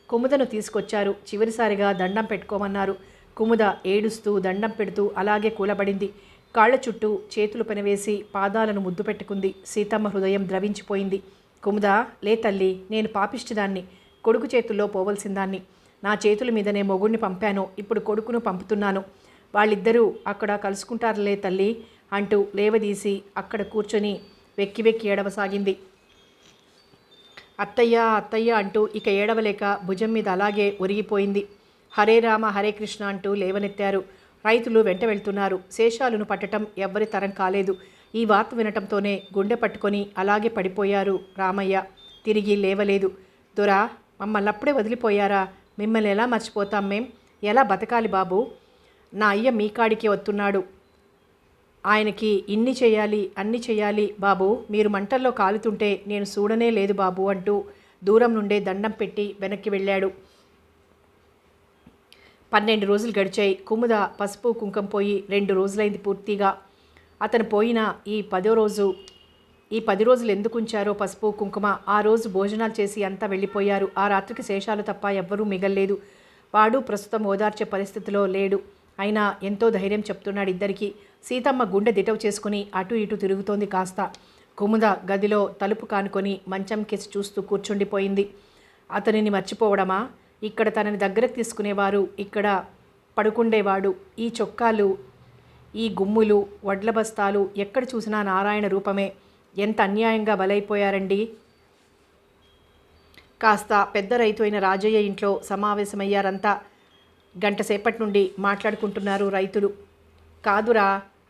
కుముదను తీసుకొచ్చారు. చివరిసారిగా దండం పెట్టుకోమన్నారు. కుముద ఏడుస్తూ దండం పెడుతూ అలాగే కూలబడింది. కాళ్ల చుట్టూ చేతులు పెనవేసి పాదాలను ముద్దు పెట్టుకుంది. సీతమ్మ హృదయం ద్రవించిపోయింది. కుముద, లే తల్లి, నేను పాపిష్టిదాన్ని, కొడుకు చేతుల్లో పోవలసిందాన్ని. నా చేతుల మీదనే మొగుడిని పంపాను, ఇప్పుడు కొడుకును పంపుతున్నాను. వాళ్ళిద్దరూ అక్కడ కలుసుకుంటారులే తల్లి అంటూ లేవదీసి అక్కడ కూర్చొని వెక్కి వెక్కి ఏడవసాగింది. అత్తయ్య అత్తయ్య అంటూ ఇక ఏడవలేక భుజం మీద అలాగే ఒరిగిపోయింది. హరే రామ హరే కృష్ణ అంటూ లేవనెత్తారు. రైతులు వెంట వెళ్తున్నారు. శేషాలను పట్టడం ఎవ్వరి తరం కాలేదు. ఈ వార్త వినటంతోనే గుండె పట్టుకొని అలాగే పడిపోయారు రామయ్య. తిరిగి లేవలేదు. దొరా, మమ్మల్ని అప్పుడే వదిలిపోయారా? మిమ్మల్ని ఎలా మర్చిపోతాం మేం? ఎలా బతకాలి బాబు? నా అయ్య మీ కాడికే వస్తున్నాడు. ఆయనకి ఇన్ని చేయాలి అన్ని చేయాలి బాబు. మీరు మంటల్లో కాలుతుంటే నేను చూడనే లేదు బాబు అంటూ దూరం నుండే దండం పెట్టి వెనక్కి వెళ్ళాడు. 12 రోజులు గడిచాయి. కుముద పసుపు కుంకం పోయి 2 రోజులైంది పూర్తిగా. అతను పోయిన ఈ 10 రోజులు ఎందుకు ఉంచారో పసుపు కుంకుమ. ఆ రోజు భోజనాలు చేసి అంతా వెళ్ళిపోయారు. ఆ రాత్రికి శేషాలు తప్ప ఎవ్వరూ మిగల్లేదు. వాడు ప్రస్తుతం ఓదార్చే పరిస్థితిలో లేడు. అయినా ఎంతో ధైర్యం చెప్తున్నాడు ఇద్దరికి. సీతమ్మ గుండె దిటవు చేసుకుని అటు ఇటు తిరుగుతోంది కాస్త. కుముద గదిలో తలుపు కానుకొని మంచం కేసి చూస్తూ కూర్చుండిపోయింది. అతనిని మర్చిపోవడమా? ఇక్కడ తనని దగ్గరకు తీసుకునేవారు, ఇక్కడ పడుకుండేవాడు. ఈ చొక్కాలు, ఈ గుమ్ములు, వడ్ల బస్తాలు, ఎక్కడ చూసినా నారాయణ రూపమే. ఎంత అన్యాయంగా బలైపోయారండి. కాస్త పెద్ద రైతు అయిన రాజయ్య ఇంట్లో సమావేశమయ్యారంతా. గంట సేపటి నుండి మాట్లాడుకుంటున్నారు రైతులు. కాదురా,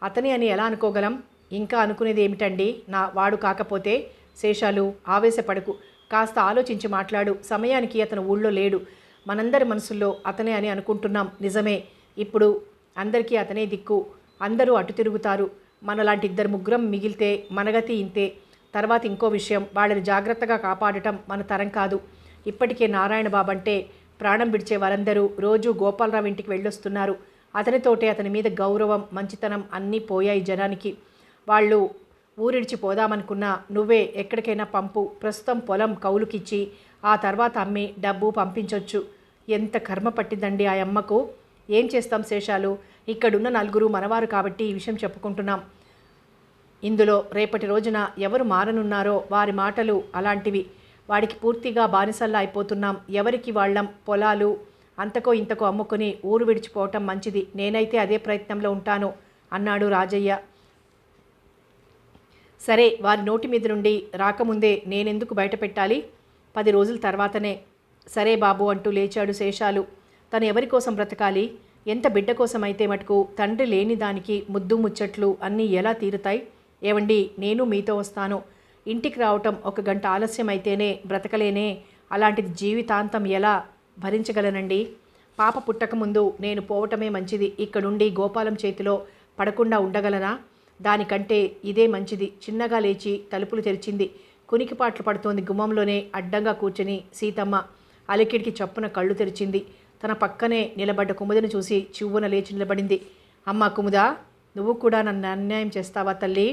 అతని అని ఎలా అనుకోగలం? ఇంకా అనుకునేది ఏమిటండి? నా వాడు కాకపోతే? శేషాలు, ఆవేశపడకు. కాస్త ఆలోచించి మాట్లాడు. సమయానికి అతను ఊళ్ళో లేడు. మనందరి మనసుల్లో అతనే అని అనుకుంటున్నాం, నిజమే. ఇప్పుడు అందరికీ అతనే దిక్కు. అందరూ అటు తిరుగుతారు. మనలాంటి ఇద్దరు ముగ్గురం మిగిలితే మనగతి ఇంతే. తర్వాత ఇంకో విషయం, వాళ్ళని జాగ్రత్తగా కాపాడటం మన తరం కాదు. ఇప్పటికే నారాయణ బాబంటే ప్రాణం విడిచే వారందరూ రోజూ గోపాలరావు ఇంటికి వెళ్ళొస్తున్నారు. అతనితోటే అతని మీద గౌరవం, మంచితనం అన్నీ పోయాయి జనానికి. వాళ్ళు ఊరిడిచి పోదామనుకున్నా నువ్వే ఎక్కడికైనా పంపు. ప్రస్తుతం పొలం కౌలుకిచ్చి ఆ తర్వాత అమ్మి డబ్బు పంపించొచ్చు. ఎంత కర్మ పట్టిందండి ఆ అమ్మకు. ఏం చేస్తాం శేషాలు, ఇక్కడున్న నలుగురు మనవారు కాబట్టి ఈ విషయం చెప్పుకుంటున్నాం. ఇందులో రేపటి రోజున ఎవరు మారనున్నారో వారి మాటలు అలాంటివి. వాడికి పూర్తిగా బానిసల్లా అయిపోతున్నాం. ఎవరికి వాళ్ళం పొలాలు అంతకో ఇంతకో అమ్ముకుని ఊరు విడిచిపోవటం మంచిది. నేనైతే అదే ప్రయత్నంలో ఉంటాను అన్నాడు రాజయ్య. సరే, వారి నోటి మీద నుండి రాకముందే నేనెందుకు బయట పెట్టాలి? 10 రోజుల తర్వాతనే. సరే బాబు అంటూ లేచాడు శేషాలు. తను ఎవరి కోసం బ్రతకాలి? ఎంత బిడ్డ కోసం అయితే మటుకు తండ్రి లేని దానికి ముద్దు ముచ్చట్లు అన్నీ ఎలా తీరుతాయి? ఏవండి, నేను మీతో వస్తాను. ఇంటికి రావటం 1 గంట ఆలస్యం అయితేనే బ్రతకలేనే. అలాంటిది జీవితాంతం ఎలా భరించగలనండి? పాప పుట్టకముందు నేను పోవటమే మంచిది. ఇక్కడుండి గోపాలం చేతిలో పడకుండా ఉండగలనా? దానికంటే ఇదే మంచిది. చిన్నగా లేచి తలుపులు తెరిచింది. కునికిపాట్లు పడుతోంది. గుమ్మంలోనే అడ్డంగా కూర్చుని సీతమ్మ అలికిడికి చప్పున కళ్ళు తెరిచింది. తన పక్కనే నిలబడ్డ కుముదను చూసి చివ్వున లేచి నిలబడింది. అమ్మా కుముదా, నువ్వు కూడా నన్ను అన్యాయం చేస్తావా తల్లి?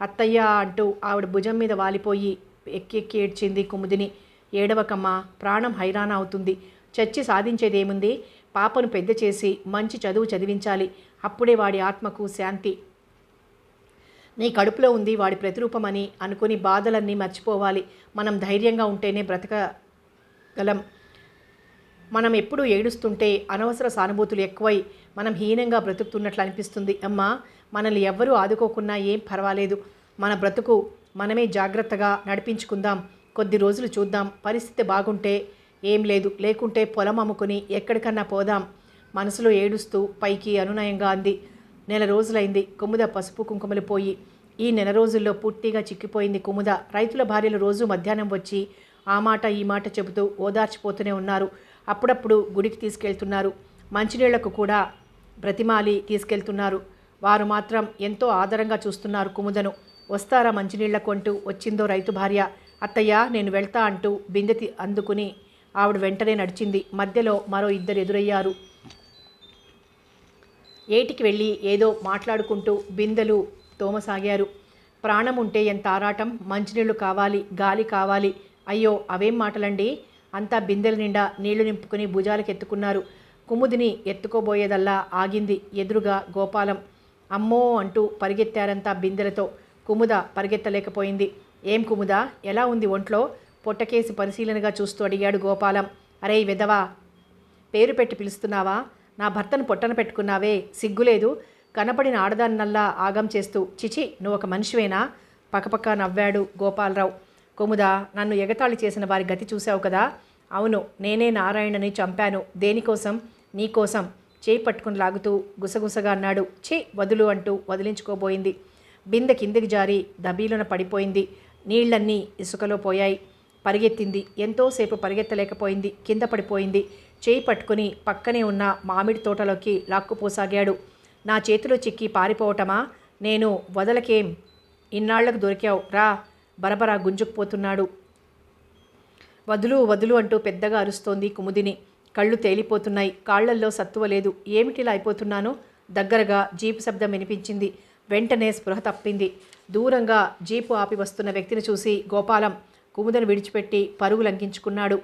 అత్తయ్య అంటూ ఆవిడ భుజం మీద వాలిపోయి ఎక్కి ఎక్కి ఏడ్చింది కుముదిని. ఏడవకమ్మా, ప్రాణం హైరాణ అవుతుంది. చచ్చి సాధించేదేముంది? పాపను పెద్ద చేసి మంచి చదువు చదివించాలి. అప్పుడే వాడి ఆత్మకు శాంతి. నీ కడుపులో ఉంది వాడి ప్రతిరూపమని అనుకుని బాధలన్నీ మర్చిపోవాలి. మనం ధైర్యంగా ఉంటేనే బ్రతకగలం. మనం ఎప్పుడూ ఏడుస్తుంటే అనవసర సానుభూతులు ఎక్కువై మనం హీనంగా బ్రతుకుతున్నట్లు అనిపిస్తుంది. అమ్మా, మనల్ని ఎవ్వరూ ఆదుకోకున్నా ఏం పర్వాలేదు. మన బ్రతుకు మనమే జాగ్రత్తగా నడిపించుకుందాం. కొద్ది రోజులు చూద్దాం. పరిస్థితి బాగుంటే ఏం లేదు, లేకుంటే పొలం అమ్ముకుని ఎక్కడికన్నా పోదాం. మనసులో ఏడుస్తూ పైకి అనునయంగా అంది. 1 రోజులైంది కుముద పసుపు కుంకుమలు పోయి. ఈ 1 రోజుల్లో పూర్తిగా చిక్కిపోయింది కుముద. రైతుల భార్యలు రోజు మధ్యాహ్నం వచ్చి ఆ మాట ఈ మాట చెబుతూ ఓదార్చిపోతూనే ఉన్నారు. అప్పుడప్పుడు గుడికి తీసుకెళ్తున్నారు. మంచినీళ్లకు కూడా బ్రతిమాలి తీసుకెళ్తున్నారు. వారు మాత్రం ఎంతో ఆదరంగా చూస్తున్నారు కుముదను. వస్తారా మంచినీళ్లకు అంటూ వచ్చిందో రైతు భార్య. అత్తయ్య, నేను వెళ్తా అంటూ బిందె అందుకుని ఆవిడ వెంటనే నడిచింది. మధ్యలో మరో 2 ఎదురయ్యారు. ఏటికి వెళ్ళి ఏదో మాట్లాడుకుంటూ బిందెలు తోమసాగారు. ప్రాణం ఉంటే ఎంత ఆరాటం. మంచినీళ్లు కావాలి, గాలి కావాలి. అయ్యో, అవేం మాటలండి. అంతా బిందెల నిండా నీళ్లు నింపుకుని భుజాలకు ఎత్తుకున్నారు. కుముదిని ఎత్తుకోబోయేదల్లా ఆగింది. ఎదురుగా గోపాలం. అమ్మో అంటూ పరిగెత్తారంతా బిందెలతో. కుముద పరిగెత్తలేకపోయింది. ఏం కుముద, ఎలా ఉంది ఒంట్లో? పొట్టకేసి పరిశీలనగా చూస్తూ అడిగాడు గోపాలం. అరే వెధవా, పేరు పెట్టి పిలుస్తున్నావా? నా భర్తను పొట్టన పెట్టుకున్నావే, సిగ్గులేదు? కనపడిన ఆడదాన్నల్లా ఆగం చేస్తూ. చిచి, నువ్వు ఒక మనిషివేనా? పకపక నవ్వాడు గోపాలరావు. కుముద, నన్ను ఎగతాళి చేసిన వారి గతి చూశావు కదా? అవును, నేనే నారాయణని చంపాను. దేనికోసం? నీకోసం. చేయి పట్టుకుని లాగుతూ గుసగుసగా అన్నాడు. ఛీ, వదులు అంటూ వదిలించుకోబోయింది. బిందె కిందికి జారి దబీలున పడిపోయింది. నీళ్లన్నీ ఇసుకలో పోయాయి. పరిగెత్తింది. ఎంతోసేపు పరిగెత్తలేకపోయింది. కింద పడిపోయింది. చేయి పట్టుకుని పక్కనే ఉన్న మామిడి తోటలోకి లాక్కుపోసాగాడు. నా చేతిలో చిక్కి పారిపోవటమా? నేను వదలకేం? ఇన్నాళ్లకు దొరికావు రా. బరబరా గుంజుకుపోతున్నాడు. వదులు వదులు అంటూ పెద్దగా అరుస్తోంది కుముదిని. కళ్ళు తేలిపోతున్నాయి. కాళ్లల్లో సత్తువ లేదు. ఏమిటిలా అయిపోతున్నాను? దగ్గరగా జీపు శబ్దం వినిపించింది. వెంటనే స్పృహ తప్పింది. దూరంగా జీపు ఆపి వస్తున్న వ్యక్తిని చూసి గోపాలం కుముదను విడిచిపెట్టి పరుగు లంకించుకున్నాడు.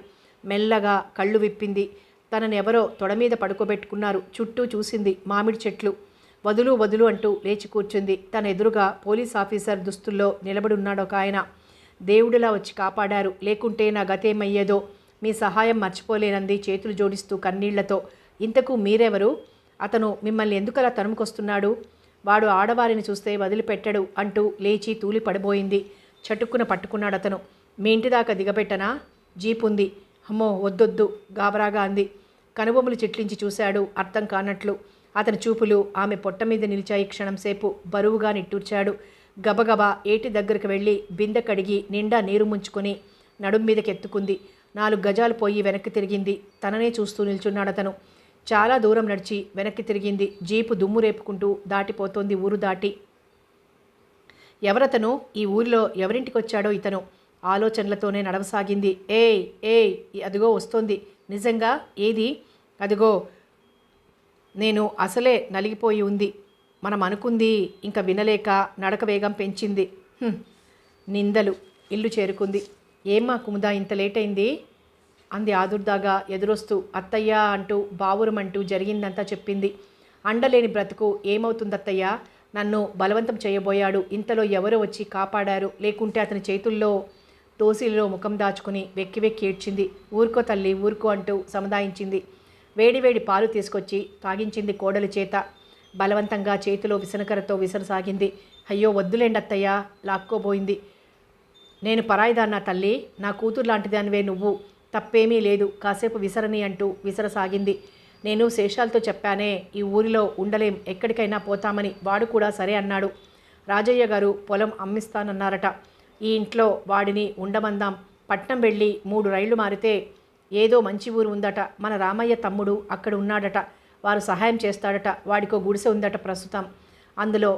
మెల్లగా కళ్ళు విప్పింది. తనను ఎవరో తొడమీద పడుకోబెట్టుకున్నారు. చుట్టూ చూసింది. మామిడి చెట్లు. వదులు వదులు అంటూ లేచి కూర్చుంది. తన ఎదురుగా పోలీస్ ఆఫీసర్ దుస్తుల్లో నిలబడున్నాడు ఒక ఆయన. దేవుడిలా వచ్చి కాపాడారు, లేకుంటే నా గతేమయ్యేదో. మీ సహాయం మర్చిపోలేనంది చేతులు జోడిస్తూ కన్నీళ్లతో. ఇంతకు మీరెవరు? అతను మిమ్మల్ని ఎందుకలా తరుముకొస్తున్నాడు? వాడు ఆడవారిని చూస్తే వదిలిపెట్టడు అంటూ లేచి తూలి పడిపోయింది. చటుక్కున పట్టుకున్నాడు అతను. మీ ఇంటి దాకా దిగబెట్టనా? జీపుంది. అమ్మో వద్దొద్దు గాబరాగా అంది. కనుబొమ్మలు చిట్లించి చూశాడు అర్థం కానట్లు. అతని చూపులు ఆమె పొట్ట మీద నిలిచాయి క్షణంసేపు. బరువుగా నిట్టూర్చాడు. గబగబా ఏటి దగ్గరికి వెళ్ళి బిందె కడిగి నిండా నీరు ముంచుకొని నడుం మీదకెత్తుకుంది. 4 గజాలు పోయి వెనక్కి తిరిగింది. తననే చూస్తూ నిల్చున్నాడతను. చాలా దూరం నడిచి వెనక్కి తిరిగింది. జీపు దుమ్ము రేపుకుంటూ దాటిపోతోంది ఊరు దాటి. ఎవరతను? ఈ ఊరిలో ఎవరింటికొచ్చాడో ఇతను? ఆలోచనలతోనే నడవసాగింది. ఏయ్ ఏయ్, అదిగో వస్తోంది. నిజంగా? ఏది? అదిగో. నేను అసలే నలిగిపోయి ఉంది. మనం అనుకుంది ఇంకా వినలేక నడక వేగం పెంచింది. నిందలు. ఇల్లు చేరుకుంది. ఏమ్మా కుముదా, ఇంత లేట్ అయింది అంది ఆదుర్దాగా ఎదురొస్తూ. అత్తయ్య అంటూ బావురమంటూ జరిగిందంతా చెప్పింది. అండలేని బ్రతుకు ఏమవుతుందత్తయ్య? నన్ను బలవంతం చేయబోయాడు. ఇంతలో ఎవరో వచ్చి కాపాడారు. లేకుంటే అతని చేతుల్లో తోసిలో ముఖం దాచుకుని వెక్కి వెక్కి ఏడ్చింది. ఊరుకో తల్లి, ఊరుకో అంటూ సముదాయించింది. వేడివేడి పాలు తీసుకొచ్చి తాగించింది కోడలి చేత. బలవంతంగా చేతిలో విసనకరతో విసరసాగింది. అయ్యో వద్దులేండి అత్తయ్య, లాక్కోబోయింది. నేను పరాయిదాన్నా తల్లి? నా కూతురు లాంటిదానివే నువ్వు. తప్పేమీ లేదు, కాసేపు విసరని అంటూ విసరసాగింది. నేను శేషాలతో చెప్పానే, ఈ ఊరిలో ఉండలేం, ఎక్కడికైనా పోతామని. వాడు కూడా సరే అన్నాడు. రాజయ్య గారు పొలం అమ్మిస్తానన్నారట. ఈ ఇంట్లో వాడిని ఉండమందాం. పట్నం వెళ్ళి 3 రైళ్లు మారితే ఏదో మంచి ఊరు ఉందట. మన రామయ్య తమ్ముడు అక్కడ ఉన్నాడట. వారు సహాయం చేస్తాడట. వాడికో గుడిసె ఉందట ప్రస్తుతం. అందులో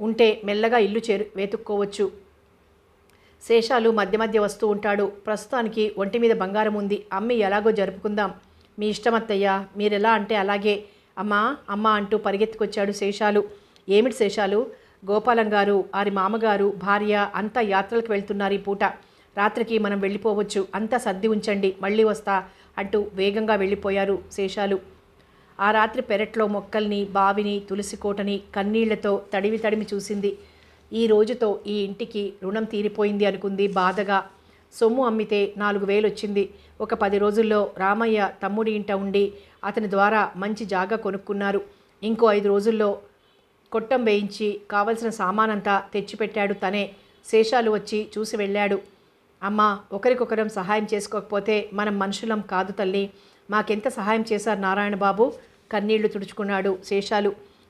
ఉంటే మెల్లగా ఇల్లు వెతుక్కోవచ్చు. శేషాలు మధ్య మధ్య వస్తూ ఉంటాడు. ప్రస్తుతానికి ఒంటి మీద బంగారం ఉంది. అమ్మి ఎలాగో జరుపుకుందాం. మీ ఇష్టమత్తయ్య, మీరెలా అంటే అలాగే. అమ్మా అమ్మ అంటూ పరిగెత్తుకొచ్చాడు శేషాలు. ఏమిటి శేషాలు? గోపాలం గారు, వారి మామగారు, భార్య అంతా యాత్రలకు వెళ్తున్నారు ఈ పూట. రాత్రికి మనం వెళ్ళిపోవచ్చు. అంతా సర్ది ఉంచండి, మళ్ళీ వస్తా అంటూ వేగంగా వెళ్ళిపోయారు శేషాలు. ఆ రాత్రి పెరట్లో మొక్కల్ని, బావిని, తులసి కోటని కన్నీళ్లతో తడిమి చూసింది. ఈ రోజుతో ఈ ఇంటికి రుణం తీరిపోయింది అనుకుంది బాధగా. సొమ్ము అమ్మితే 4,000 వచ్చింది. ఒక 10 రోజుల్లో రామయ్య తమ్ముడి ఇంట ఉండి అతని ద్వారా మంచి జాగా కొనుక్కున్నారు. ఇంకో 5 రోజుల్లో కొట్టం వేయించి కావలసిన సామానంతా తెచ్చిపెట్టాడు తనే. శేషాలు వచ్చి చూసి వెళ్ళాడు. అమ్మా, ఒకరికొకరం సహాయం చేసుకోకపోతే మనం మనుషులం కాదు తల్లి. మాకెంత సహాయం చేశారు నారాయణ బాబు. కన్నీళ్లు తుడుచుకున్నాడు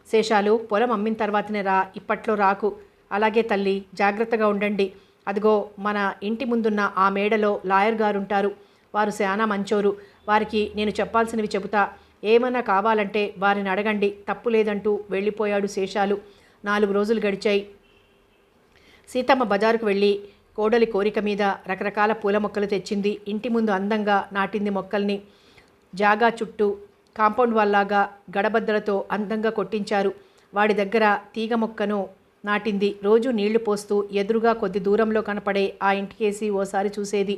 శేషాలు పొలం అమ్మిన తర్వాతనే రా, ఇప్పట్లో రాకు. అలాగే తల్లి, జాగ్రత్తగా ఉండండి. అదిగో మన ఇంటి ముందున్న ఆ మేడలో లాయర్ గారుంటారు. వారు శానా మంచోరు. వారికి నేను చెప్పాల్సినవి చెబుతా. ఏమన్నా కావాలంటే వారిని అడగండి, తప్పు లేదంటూ వెళ్ళిపోయాడు శేషాలు. 4 రోజులు గడిచాయి. సీతమ్మ బజారుకు వెళ్ళి కోడలి కోరిక మీద రకరకాల పూల మొక్కలు తెచ్చింది. ఇంటి ముందు అందంగా నాటింది మొక్కల్ని. జాగా చుట్టూ కాంపౌండ్ వాల్లాగా గడబద్దలతో అందంగా కొట్టించారు. వాడి దగ్గర తీగ మొక్కను నాటింది. రోజు నీళ్లు పోస్తూ ఎదురుగా కొద్ది దూరంలో కనపడే ఆ ఇంటికేసి ఓసారి చూసేది.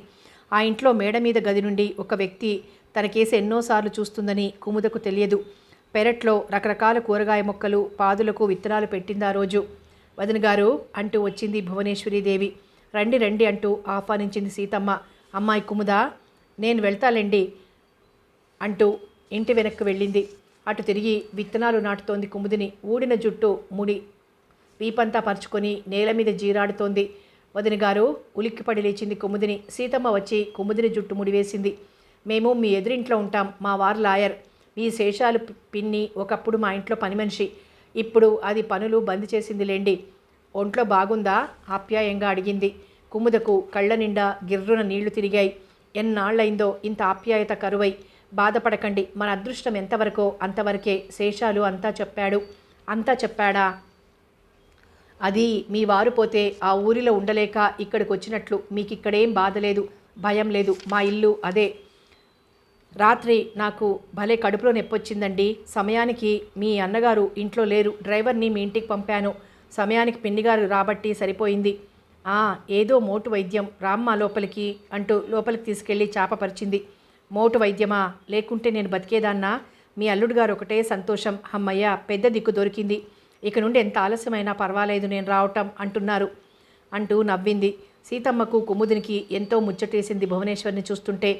ఆ ఇంట్లో మేడ మీద గది నుండి ఒక వ్యక్తి తనకేసి ఎన్నోసార్లు చూస్తుందని కుముదకు తెలియదు. పెరట్లో రకరకాల కూరగాయ మొక్కలు, పాదులకు విత్తనాలు పెట్టింది ఆ రోజు. వదిన గారు అంటూ వచ్చింది భువనేశ్వరీదేవి. రండి రండి అంటూ ఆహ్వానించింది సీతమ్మ. అమ్మాయి కుముదా, నేను వెళ్తాలేండి అంటూ ఇంటి వెనక్కి వెళ్ళింది. అటు తిరిగి విత్తనాలు నాటుతోంది కుముదిని. ఊడిన జుట్టు ముడి వీపంతా పరుచుకొని నేల మీద జీరాడుతోంది. వదిన గారు, ఉలిక్కిపడి లేచింది కుముదిని. సీతమ్మ వచ్చి కుముదిని జుట్టు ముడివేసింది. మేము మీ ఎదురింట్లో ఉంటాం. మా వారు లాయర్. మీ శేషాలు పిన్ని ఒకప్పుడు మా ఇంట్లో పని మనిషి. ఇప్పుడు అది పనులు బంద్ చేసిందిలేండి. ఒంట్లో బాగుందా? ఆప్యాయంగా అడిగింది. కుముదకు కళ్ళ నిండా గిర్రున నీళ్లు తిరిగాయి. ఎన్నాళ్లైందో ఇంత ఆప్యాయత కరువై. బాధపడకండి, మన అదృష్టం ఎంతవరకో అంతవరకే. శేషాలు అంతా చెప్పాడు. అంతా చెప్పాడా? అది మీ వారు పోతే ఆ ఊరిలో ఉండలేక ఇక్కడికి వచ్చినట్లు. మీకు ఇక్కడేం బాధ లేదు, భయం లేదు. మా ఇల్లు అదే. రాత్రి నాకు భలే కడుపులో నొప్పొచ్చిందండి. సమయానికి మీ అన్నగారు ఇంట్లో లేరు. డ్రైవర్ని మీ ఇంటికి పంపాను. సమయానికి పిన్నిగారు రాబట్టి సరిపోయింది. ఏదో మోటు వైద్యం. రామ్మ లోపలికి అంటూ లోపలికి తీసుకెళ్ళి చాపపరిచింది. మోటు వైద్యమా? లేకుంటే నేను బతికేదాన్నా? మీ అల్లుడు గారు ఒకటే సంతోషం. అమ్మయ్య, పెద్ద దిక్కు దొరికింది. ఇక నుండి ఎంత ఆలస్యమైనా పర్వాలేదు నేను రావటం అంటున్నారు అంటూ నవ్వింది. సీతమ్మకు కుముదినికి ఎంతో ముచ్చటేసింది భువనేశ్వర్ని చూస్తుంటే.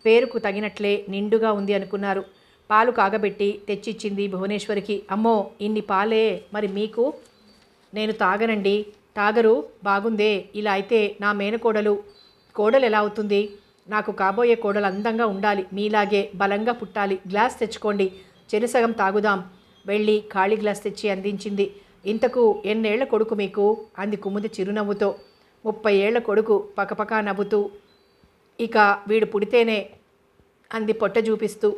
పేరుకు తగినట్లే నిండుగా ఉంది అనుకున్నారు. పాలు కాగబెట్టి తెచ్చిచ్చింది భువనేశ్వరికి. అమ్మో, ఇన్ని పాలే? మరి మీకు? నేను తాగనండి. తాగరు? బాగుందే. ఇలా అయితే నా మేనకోడలు కోడలు ఎలా అవుతుంది? నాకు కాబోయే కోడలు అందంగా ఉండాలి, మీలాగే బలంగా పుట్టాలి. గ్లాస్ తెచ్చుకోండి, చెరుసగం తాగుదాం. వెళ్ళి ఖాళీ గ్లాస్ తెచ్చి అందించింది. ఇంతకు ఎన్నేళ్ల కొడుకు మీకు అంది కుముది చిరునవ్వుతో. 30 ఏళ్ల కొడుకు పకపకా నవ్వుతూ. ఇక వీడు పుడితేనే అంది పొట్ట చూపిస్తూ.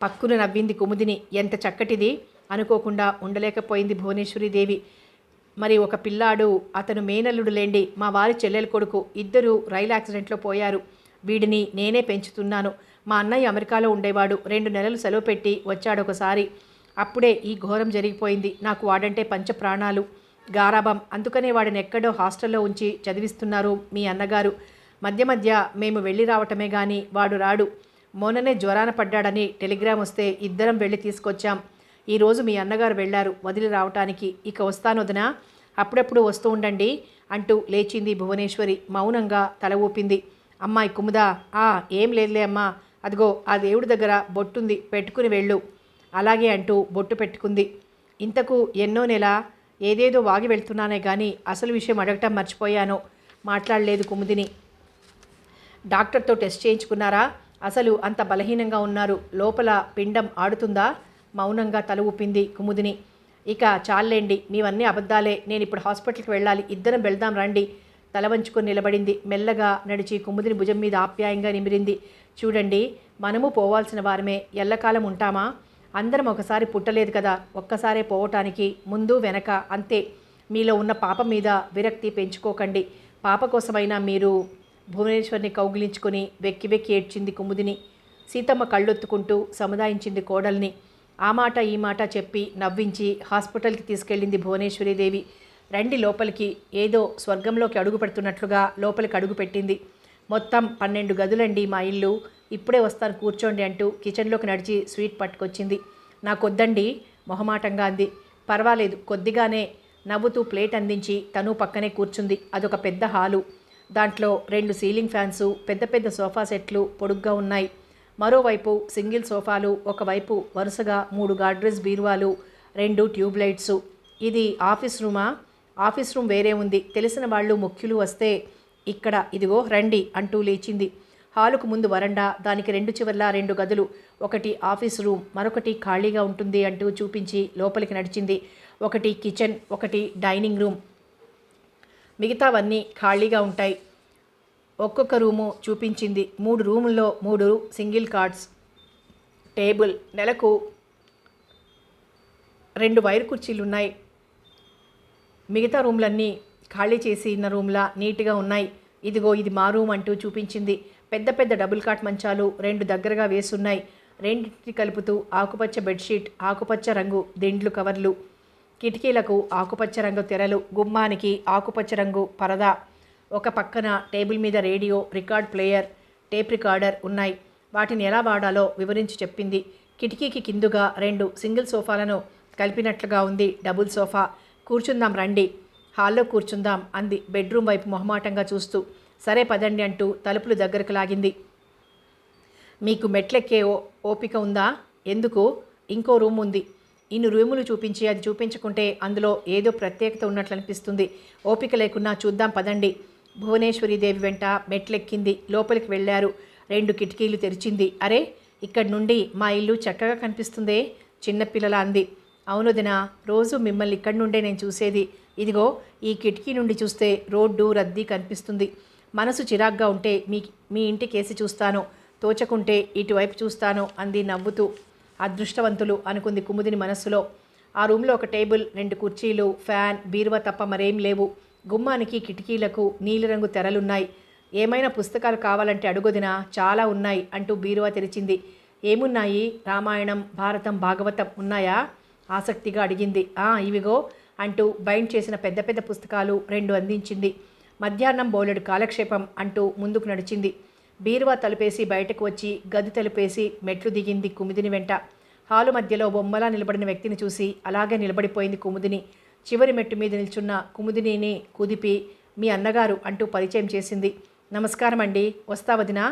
పక్కున నవ్వింది కుముదిని. ఎంత చక్కటిది అనుకోకుండా ఉండలేకపోయింది భువనేశ్వరీదేవి. మరి ఒక పిల్లాడు, అతను మేనల్లుడు లేండి, మా వారి చెల్లెల కొడుకు. ఇద్దరు రైలు యాక్సిడెంట్లో పోయారు. వీడిని నేనే పెంచుతున్నాను. మా అన్నయ్య అమెరికాలో ఉండేవాడు. 2 నెలలు సెలవు పెట్టి వచ్చాడొకసారి. అప్పుడే ఈ ఘోరం జరిగిపోయింది. నాకు వాడంటే పంచప్రాణాలు, గారాబం. అందుకనే వాడిని ఎక్కడో హాస్టల్లో ఉంచి చదివిస్తున్నారు మీ అన్నగారు. మధ్య మధ్య మేము వెళ్ళి రావటమే కానీ వాడు రాడు. మొన్ననే జ్వరాన పడ్డాడని టెలిగ్రామ్ వస్తే ఇద్దరం వెళ్ళి తీసుకొచ్చాం. ఈరోజు మీ అన్నగారు వెళ్ళారు వదిలి రావటానికి. ఇక వస్తానొదనా, అప్పుడప్పుడు వస్తూ ఉండండి అంటూ లేచింది భువనేశ్వరి. మౌనంగా తల ఊపింది. అమ్మాయి కుముదా, ఏం లేదులే అమ్మా, అదిగో ఆ దేవుడి దగ్గర బొట్టుంది, పెట్టుకుని వెళ్ళు. అలాగే అంటూ బొట్టు పెట్టుకుంది. ఇంతకు ఎన్నో నెల ఏదేదో వాగి వెళ్తున్నానే కానీ అసలు విషయం అడగటం మర్చిపోయాను. మాట్లాడలేదు కుముదిని. డాక్టర్తో టెస్ట్ చేయించుకున్నారా? అసలు అంత బలహీనంగా ఉన్నారు. లోపల పిండం ఆడుతుందా? మౌనంగా తల ఊపింది కుముదిని. ఇక చాలేండి, మీవన్నీ అబద్ధాలే. నేను ఇప్పుడు హాస్పిటల్కి వెళ్ళాలి. ఇద్దరం వెళ్దాం రండి. తల వంచుకొని నిలబడింది. మెల్లగా నడిచి కుముదిని భుజం మీద ఆప్యాయంగా నిమిరింది. చూడండి, మనము పోవాల్సిన వారమే. ఎల్లకాలం ఉంటామా? అందరం ఒకసారి పుట్టలేదు కదా, ఒక్కసారే పోవటానికి, ముందు వెనక అంతే. మీలో ఉన్న పాప మీద విరక్తి పెంచుకోకండి. పాప కోసమైనా మీరు. భువనేశ్వర్ని కౌగిలించుకొని వెక్కి వెక్కి ఏడ్చింది కుముదిని. సీతమ్మ కళ్ళొత్తుకుంటూ సముదాయించింది కోడల్ని. ఆ మాట ఈ మాట చెప్పి నవ్వించి హాస్పిటల్కి తీసుకెళ్ళింది భువనేశ్వరీదేవి. రండి లోపలికి. ఏదో స్వర్గంలోకి అడుగు పెడుతున్నట్లుగా లోపలికి అడుగు పెట్టింది. మొత్తం 12 గదులండి మా ఇల్లు. ఇప్పుడే వస్తాను కూర్చోండి అంటూ కిచెన్లోకి నడిచి స్వీట్ పట్టుకొచ్చింది. నాకొద్దండి మొహమాటంగా అంది. పర్వాలేదు కొద్దిగానే నవ్వుతూ ప్లేట్ అందించి తను పక్కనే కూర్చుంది. అదొక పెద్ద హాలు. దాంట్లో 2 సీలింగ్ ఫ్యాన్సు, పెద్ద పెద్ద సోఫా సెట్లు పొడుగ్గా ఉన్నాయి. మరోవైపు సింగిల్ సోఫాలు, ఒకవైపు వరుసగా 3 గాడ్రేజ్ బీరువాలు, 2 ట్యూబ్ లైట్సు. ఇది ఆఫీస్ రూమా? ఆఫీస్ రూమ్ వేరే ఉంది. తెలిసిన వాళ్ళు ముఖ్యులు వస్తే ఇక్కడ ఇదిగో రండి అంటూ లేచింది. హాలుకు ముందు వరండా, దానికి 2 చివర్లా 2 గదులు. ఒకటి ఆఫీస్ రూమ్, మరొకటి ఖాళీగా ఉంటుంది అంటూ చూపించి లోపలికి నడిచింది. ఒకటి కిచెన్, ఒకటి డైనింగ్ రూమ్, మిగతావన్నీ ఖాళీగా ఉంటాయి. ఒక్కొక్క రూము చూపించింది. 3 రూముల్లో 3 సింగిల్ కార్డ్స్, టేబుల్, నెలకు 2 వైర్ కుర్చీలున్నాయి. మిగతా రూమ్లన్నీ ఖాళీ చేసి ఉన్న రూమ్లా నీట్గా ఉన్నాయి. ఇదిగో ఇది మా రూమ్ అంటూ చూపించింది. పెద్ద పెద్ద డబుల్ కాట్ మంచాలు 2 దగ్గరగా వేసున్నాయి. రెండింటిని కలుపుతూ ఆకుపచ్చ బెడ్షీట్, ఆకుపచ్చ రంగు దిండ్లు కవర్లు, కిటికీలకు ఆకుపచ్చ రంగు తెరలు, గుమ్మానికి ఆకుపచ్చ రంగు పరదా. ఒక పక్కన టేబుల్ మీద radio, record player, tape recorder ఉన్నాయి. వాటిని ఎలా వాడాలో వివరించి చెప్పింది. కిటికీకి కిందుగా 2 సింగిల్ సోఫాలను కలిపినట్లుగా ఉంది డబుల్ సోఫా. కూర్చుందాం రండి. హాల్లో కూర్చుందాం అంది బెడ్రూమ్ వైపు మొహమాటంగా చూస్తూ. సరే పదండి అంటూ తలుపులు దగ్గరకు లాగింది. మీకు మెట్లెక్కే ఓపిక ఉందా? ఎందుకు? ఇంకో రూమ్ ఉంది. ఇన్ని రూములు చూపించి అది చూపించుకుంటే అందులో ఏదో ప్రత్యేకత ఉన్నట్లు అనిపిస్తుంది. ఓపిక లేకున్నా చూద్దాం పదండి. భువనేశ్వరీదేవి వెంట మెట్లెక్కింది. లోపలికి వెళ్ళారు. 2 కిటికీలు తెరిచింది. అరే, ఇక్కడి నుండి మా ఇల్లు చక్కగా కనిపిస్తుందే చిన్నపిల్లల అంది. అవునుదినా, రోజు మిమ్మల్ని ఇక్కడి నుండే నేను చూసేది. ఇదిగో ఈ కిటికీ నుండి చూస్తే రోడ్డు రద్దీ కనిపిస్తుంది. మనసు చిరాగ్గా ఉంటే మీ ఇంటికేసి చూస్తాను, తోచకుంటే ఇటువైపు చూస్తాను అంది నవ్వుతూ. అదృష్టవంతులు అనుకుంది కుముదిని మనస్సులో. ఆ రూమ్లో ఒక టేబుల్, 2 కుర్చీలు, ఫ్యాన్, బీరువా తప్ప మరేం లేవు. గుమ్మానికి కిటికీలకు నీలిరంగు తెరలున్నాయి. ఏమైనా పుస్తకాలు కావాలంటే అడుగుదినా, చాలా ఉన్నాయి అంటూ బీరువా తెరిచింది. ఏమున్నాయి? రామాయణం, భారతం, భాగవతం ఉన్నాయా? ఆసక్తిగా అడిగింది. ఇవిగో అంటూ బైండ్ చేసిన పెద్ద పెద్ద పుస్తకాలు 2 అందించింది. మధ్యాహ్నం బోలెడు కాలక్షేపం అంటూ ముందుకు నడిచింది. బీరువా తలుపేసి బయటకు వచ్చి గది తలుపేసి మెట్లు దిగింది కుముదిని వెంట. హాలు మధ్యలో బొమ్మలా నిలబడిన వ్యక్తిని చూసి అలాగే నిలబడిపోయింది కుముదిని. చివరి మెట్టు మీద నిల్చున్న కుముదినిని కుదిపి మీ అన్నగారు అంటూ పరిచయం చేసింది. నమస్కారం అండి, వస్తా వదినా.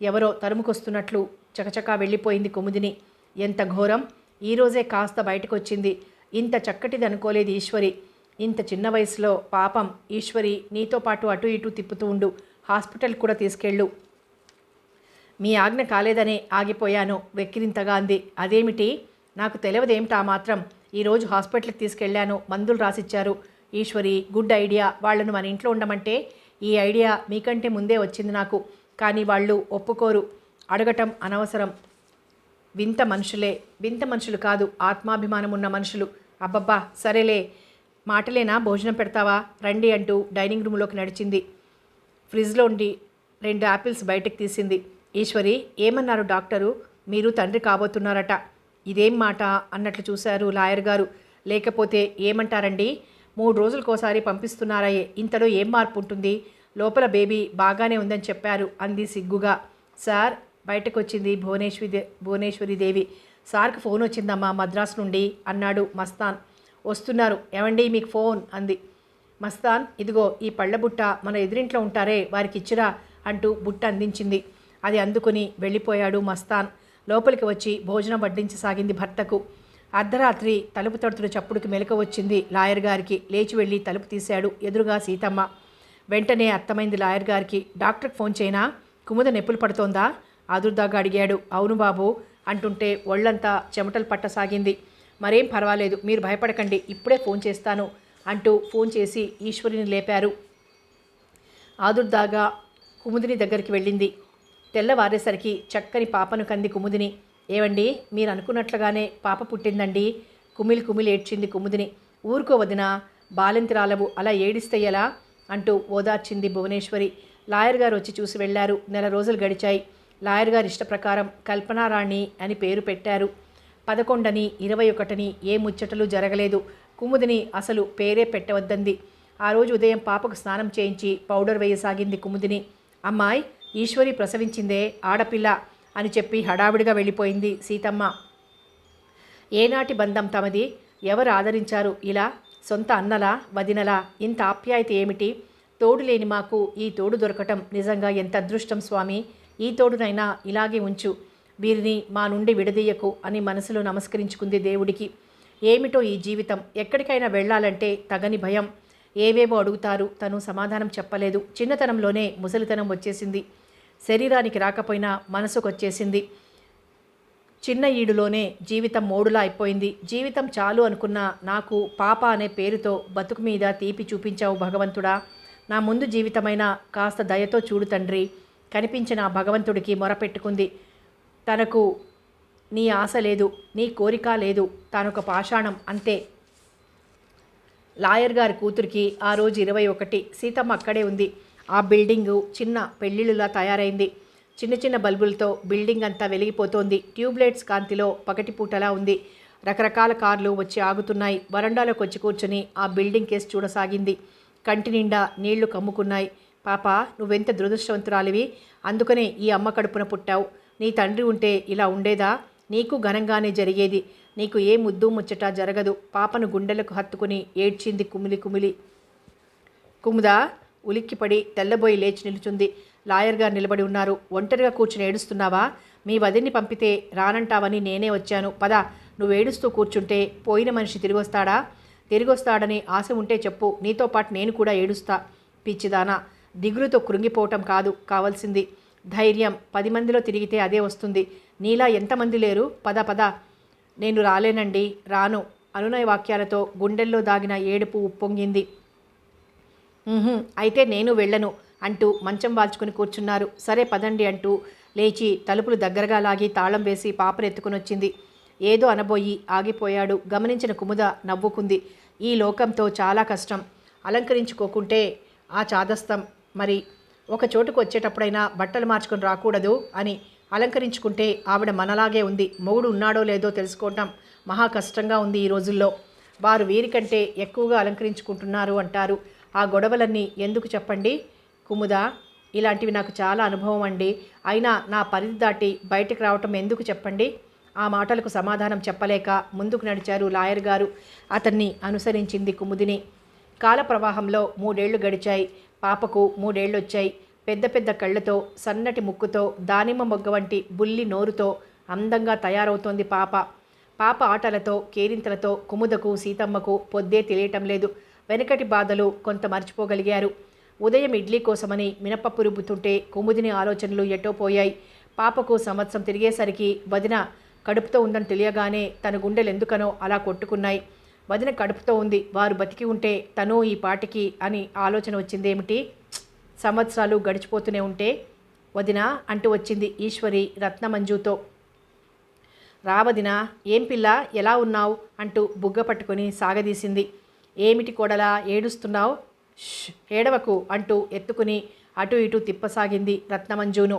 ఎవరో తరుముకొస్తున్నట్లు చకచకా వెళ్ళిపోయింది కుముదిని. ఎంత ఘోరం! ఈరోజే కాస్త బయటకు వచ్చింది. ఇంత చక్కటిది అనుకోలేదు ఈశ్వరి. ఇంత చిన్న వయసులో పాపం. ఈశ్వరి, నీతో పాటు అటు ఇటు తిప్పుతూ ఉండు, హాస్పిటల్ కూడా తీసుకెళ్ళు. మీ ఆజ్ఞ కాలేదనే ఆగిపోయాను వెక్కిరింతగా అంది. అదేమిటి? నాకు తెలియదేమిటా మాత్రం. ఈరోజు హాస్పిటల్కి తీసుకెళ్ళాను, మందులు రాసిచ్చారు. Eshwari, good idea. వాళ్ళను మన ఇంట్లో ఉండమంటే ఈ ఐడియా మీకంటే ముందే వచ్చింది నాకు. కానీ వాళ్ళు ఒప్పుకోరు. అడగటం అనవసరం. వింత మనుషులే. వింత మనుషులు కాదు, ఆత్మాభిమానం ఉన్న మనుషులు. అబ్బబ్బా సరేలే, మాటలేనా, భోజనం పెడతావా, రండి అంటూ డైనింగ్ రూమ్లోకి నడిచింది. ఫ్రిడ్జ్లో ఉండి 2 యాపిల్స్ బయటకు తీసింది. ఈశ్వరి, ఏమన్నారు డాక్టరు? మీరు తండ్రి కాబోతున్నారట. ఇదేం మాట అన్నట్లు చూశారు లాయర్ గారు. లేకపోతే ఏమంటారండి? 3 రోజులకోసారి పంపిస్తున్నారాయే, ఇంతలో ఏం మార్పు ఉంటుంది? లోపల బేబీ బాగానే ఉందని చెప్పారు అంది సిగ్గుగా. సార్, బయటకు వచ్చింది భువనేశ్వరి దేవి. సార్కి ఫోన్ వచ్చిందమ్మా మద్రాసు నుండి అన్నాడు మస్తాన్. వస్తున్నారు. ఏమండి మీకు ఫోన్ అంది. మస్తాన్, ఇదిగో ఈ పళ్ళ బుట్ట మన ఎదురింట్లో ఉంటారే వారికి ఇచ్చిరా అంటూ బుట్ట అందించింది. అది అందుకుని వెళ్ళిపోయాడు మస్తాన్. లోపలికి వచ్చి భోజనం వడ్డించసాగింది భర్తకు. అర్ధరాత్రి తలుపు తడుతున్న చప్పుడుకి మెలక వచ్చింది లాయర్ గారికి. లేచి వెళ్ళి తలుపు తీశాడు. ఎదురుగా సీతమ్మ. వెంటనే అర్థమైంది లాయర్ గారికి. డాక్టర్కి ఫోన్ చేయనా? కుముద నొప్పులు పడుతోందా? ఆదుర్దాగా అడిగాడు. అవును బాబు అంటుంటే ఒళ్ళంతా చెమటలు పట్టసాగింది. మరేం పర్వాలేదు, మీరు భయపడకండి, ఇప్పుడే ఫోన్ చేస్తాను అంటూ ఫోన్ చేసి ఈశ్వరిని లేపారు. ఆదుర్దాగా కుముదిని దగ్గరికి వెళ్ళింది. తెల్లవారేసరికి చక్కని పాపను కంది కుముదిని. ఏవండి, మీరు అనుకున్నట్లుగానే పాప పుట్టిందండి. కుమిలి కుమిలి ఏడ్చింది కుముదిని. ఊరుకో వదినా, బాలింతిరాలవు, అలా ఏడిస్తే ఎలా అంటూ ఓదార్చింది భువనేశ్వరి. లాయర్ గారు వచ్చి చూసి వెళ్లారు. 1 రోజులు గడిచాయి. లాయర్ గారి ఇష్టప్రకారం కల్పనారాణి అని పేరు పెట్టారు. 11 21 ఏ ముచ్చటలు జరగలేదు. కుముదిని అసలు పేరే పెట్టవద్దంది. ఆ రోజు ఉదయం పాపకు స్నానం చేయించి పౌడర్ వేయసాగింది కుముదిని. అమ్మాయి, ఈశ్వరి ప్రసవించిందే, ఆడపిల్ల అని చెప్పి హడావిడిగా వెళ్ళిపోయింది సీతమ్మ. ఏనాటి బంధం తమది? ఎవరు ఆదరించారు ఇలా? సొంత అన్నలా, వదినలా? ఇంత ఆప్యాయత ఏమిటి? తోడు లేని మాకు ఈ తోడు దొరకటం నిజంగా ఎంత అదృష్టం స్వామి. ఈ తోడునైనా ఇలాగే ఉంచు, వీరిని మా నుండి విడదీయకు అని మనసులో నమస్కరించుకుంది దేవుడికి. ఏమిటో ఈ జీవితం, ఎక్కడికైనా వెళ్ళాలంటే తగని భయం. ఏవేవో అడుగుతారు, తను సమాధానం చెప్పలేదు. చిన్నతనంలోనే ముసలితనం వచ్చేసింది. శరీరానికి రాకపోయినా మనసుకొచ్చేసింది. చిన్న ఈడులోనే జీవితం మోడులా అయిపోయింది. జీవితం చాలు అనుకున్న నాకు పాప అనే పేరుతో బతుకు మీద తీపి చూపించావు భగవంతుడా. నా ముందు జీవితమైన కాస్త దయతో చూడు తండ్రి. కనిపించిన ఆ భగవంతుడికి మొరపెట్టుకుంది. తనకు నీ ఆశ లేదు, నీ కోరిక లేదు, తానొక పాషాణం అంతే. లాయర్ గారి కూతురికి ఆ రోజు 21. సీతమ్మ అక్కడే ఉంది. ఆ బిల్డింగు చిన్న పెళ్ళిళ్ళులా తయారైంది. చిన్న చిన్న బల్బులతో బిల్డింగ్ అంతా వెలిగిపోతోంది. ట్యూబ్లైట్స్ కాంతిలో పగటిపూటలా ఉంది. రకరకాల కార్లు వచ్చి ఆగుతున్నాయి. వరండాలోకి వచ్చి కూర్చొని ఆ బిల్డింగ్ కేసు చూడసాగింది. కంటి నిండా నీళ్లు కమ్ముకున్నాయి. పాప, నువ్వెంత దురదృష్టవంతురాలివి. అందుకనే ఈ అమ్మ కడుపున పుట్టావు. నీ తండ్రి ఉంటే ఇలా ఉండేదా? నీకు ఘనంగానే జరిగేది. నీకు ఏ ముద్దు ముచ్చట జరగదు. పాపను గుండెలకు హత్తుకుని ఏడ్చింది కుమిలి కుమిలి. కుముదా ఉలిక్కిపడి తెల్లబోయి లేచి నిలుచుంది. లాయర్ గారు నిలబడి ఉన్నారు. ఒంటరిగా కూర్చుని ఏడుస్తున్నావా? మీ వదిన్ని పంపితే రానంటావని నేనే వచ్చాను. పద, నువ్వు ఏడుస్తూ కూర్చుంటే పోయిన మనిషి తిరిగొస్తాడా? తిరిగొస్తాడని ఆశ ఉంటే చెప్పు, నీతో పాటు నేను కూడా ఏడుస్తా. పిచ్చిదానా, దిగులుతో కృంగిపోవటం కాదు కావాల్సింది, ధైర్యం. 10 మందిలో తిరిగితే అదే వస్తుంది. నీలా ఎంతమంది లేరు? పద పద. నేను రాలేనండి, రాను. అనునయ వాక్యాలతో గుండెల్లో దాగిన ఏడుపు ఉప్పొంగింది. అయితే నేను వెళ్ళను అంటూ మంచం వాల్చుకుని కూర్చున్నారు. సరే పదండి అంటూ లేచి తలుపులు దగ్గరగా లాగి తాళం వేసి పాపను ఎత్తుకునొచ్చింది. ఏదో అనబోయి ఆగిపోయాడు. గమనించిన కుముద నవ్వుకుంది. ఈ లోకంతో చాలా కష్టం. అలంకరించుకోకుంటే ఆ చాదస్తం. మరి ఒక చోటుకు వచ్చేటప్పుడైనా బట్టలు మార్చుకొని రాకూడదు అని. అలంకరించుకుంటే ఆవిడ మనలాగే ఉంది. మొగుడు ఉన్నాడో లేదో తెలుసుకోవటం మహా కష్టంగా ఉంది ఈ రోజుల్లో. వారు వీరికంటే ఎక్కువగా అలంకరించుకుంటున్నారు అంటారు. ఆ గొడవలన్నీ ఎందుకు చెప్పండి కుముదా? ఇలాంటివి నాకు చాలా అనుభవం అండి. అయినా నా పరిధి దాటి బయటకు రావటం ఎందుకు చెప్పండి? ఆ మాటలకు సమాధానం చెప్పలేక ముందుకు నడిచారు లాయర్ గారు. అతన్ని అనుసరించింది కుముదిని. కాల ప్రవాహంలో 3 ఏళ్లు గడిచాయి. పాపకు 3 ఏళ్ళు వచ్చాయి. పెద్ద పెద్ద కళ్ళతో, సన్నటి ముక్కుతో, దానిమ్మ మొగ్గ వంటి బుల్లి నోరుతో అందంగా తయారవుతోంది పాప. పాప ఆటలతో, కేరింతలతో కుముదకు, సీతమ్మకు పొద్దే తెలియటం లేదు. వెనకటి బాధలు కొంత మర్చిపోగలిగారు. ఉదయం ఇడ్లీ కోసమని మినపప్పు రుబ్బుతుంటే కుముదిని ఆలోచనలు ఎటో పోయాయి. పాపకు సంవత్సరం తిరిగేసరికి వదిన కడుపుతో ఉందని తెలియగానే తన గుండెలు ఎందుకనో అలా కొట్టుకున్నాయి. వదిన కడుపుతో ఉంది, వారు బతికి ఉంటే తను ఈ పాటికి అని ఆలోచన వచ్చిందేమిటి? సంవత్సరాలు గడిచిపోతూనే ఉంటే వదిన అంటూ వచ్చింది ఈశ్వరి రత్నమంజుతో. రావదినా, ఏం పిల్ల ఎలా ఉన్నావు అంటూ బుగ్గ పట్టుకొని సాగదీసింది. ఏమిటి కోడలా ఏడుస్తున్నావు? ఏడవకు అంటూ ఎత్తుకుని అటు ఇటు తిప్పసాగింది రత్నమంజును.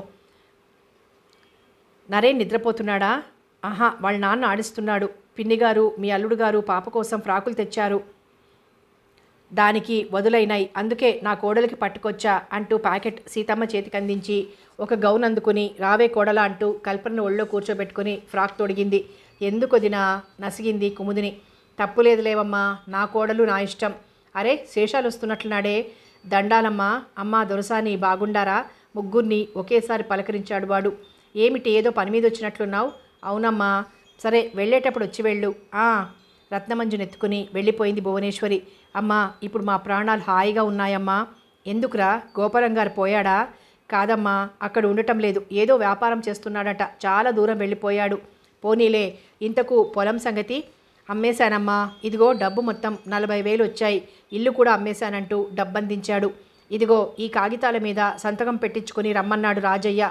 నరేన్ నిద్రపోతున్నాడా? ఆహా, వాళ్ళ నాన్న ఆడిస్తున్నాడు. పిన్నిగారు మీ అల్లుడు గారు పాప కోసం ఫ్రాకులు తెచ్చారు, దానికి వదులైనాయి, అందుకే నా కోడలికి పట్టుకొచ్చా అంటూ ప్యాకెట్ సీతమ్మ చేతికి అందించి ఒక గౌన్ అందుకుని రావే కోడలా అంటూ కల్పనను ఒళ్ళో కూర్చోబెట్టుకుని ఫ్రాక్ తొడిగింది. ఎందుకొదినా నసిగింది కుముదిని. తప్పులేదులేవమ్మా, నా కోడలు నా ఇష్టం. అరే శేషాలు వస్తున్నట్లున్నాడే. దండాలమ్మా. అమ్మా దొరసాని బాగుండారా? ముగ్గురిని ఒకేసారి పలకరించాడు వాడు. ఏమిటి ఏదో పని మీద వచ్చినట్లున్నావు? అవునమ్మా. సరే వెళ్ళేటప్పుడు వచ్చి వెళ్ళు. రత్నమంజునెత్తుకుని వెళ్ళిపోయింది భువనేశ్వరి. అమ్మా ఇప్పుడు మా ప్రాణాలు హాయిగా ఉన్నాయమ్మా. ఎందుకురా, గోపాలం గారు పోయాడా? కాదమ్మా, అక్కడ ఉండటం లేదు, ఏదో వ్యాపారం చేస్తున్నాడట, చాలా దూరం వెళ్ళిపోయాడు. పోనీలే, ఇంతకు పొలం సంగతి? అమ్మేశానమ్మా, ఇదిగో డబ్బు మొత్తం 40,000 వచ్చాయి, ఇల్లు కూడా అమ్మేశానంటూ డబ్బందించాడు. ఇదిగో ఈ కాగితాల మీద సంతకం పెట్టించుకొని రమ్మన్నాడు రాజయ్య.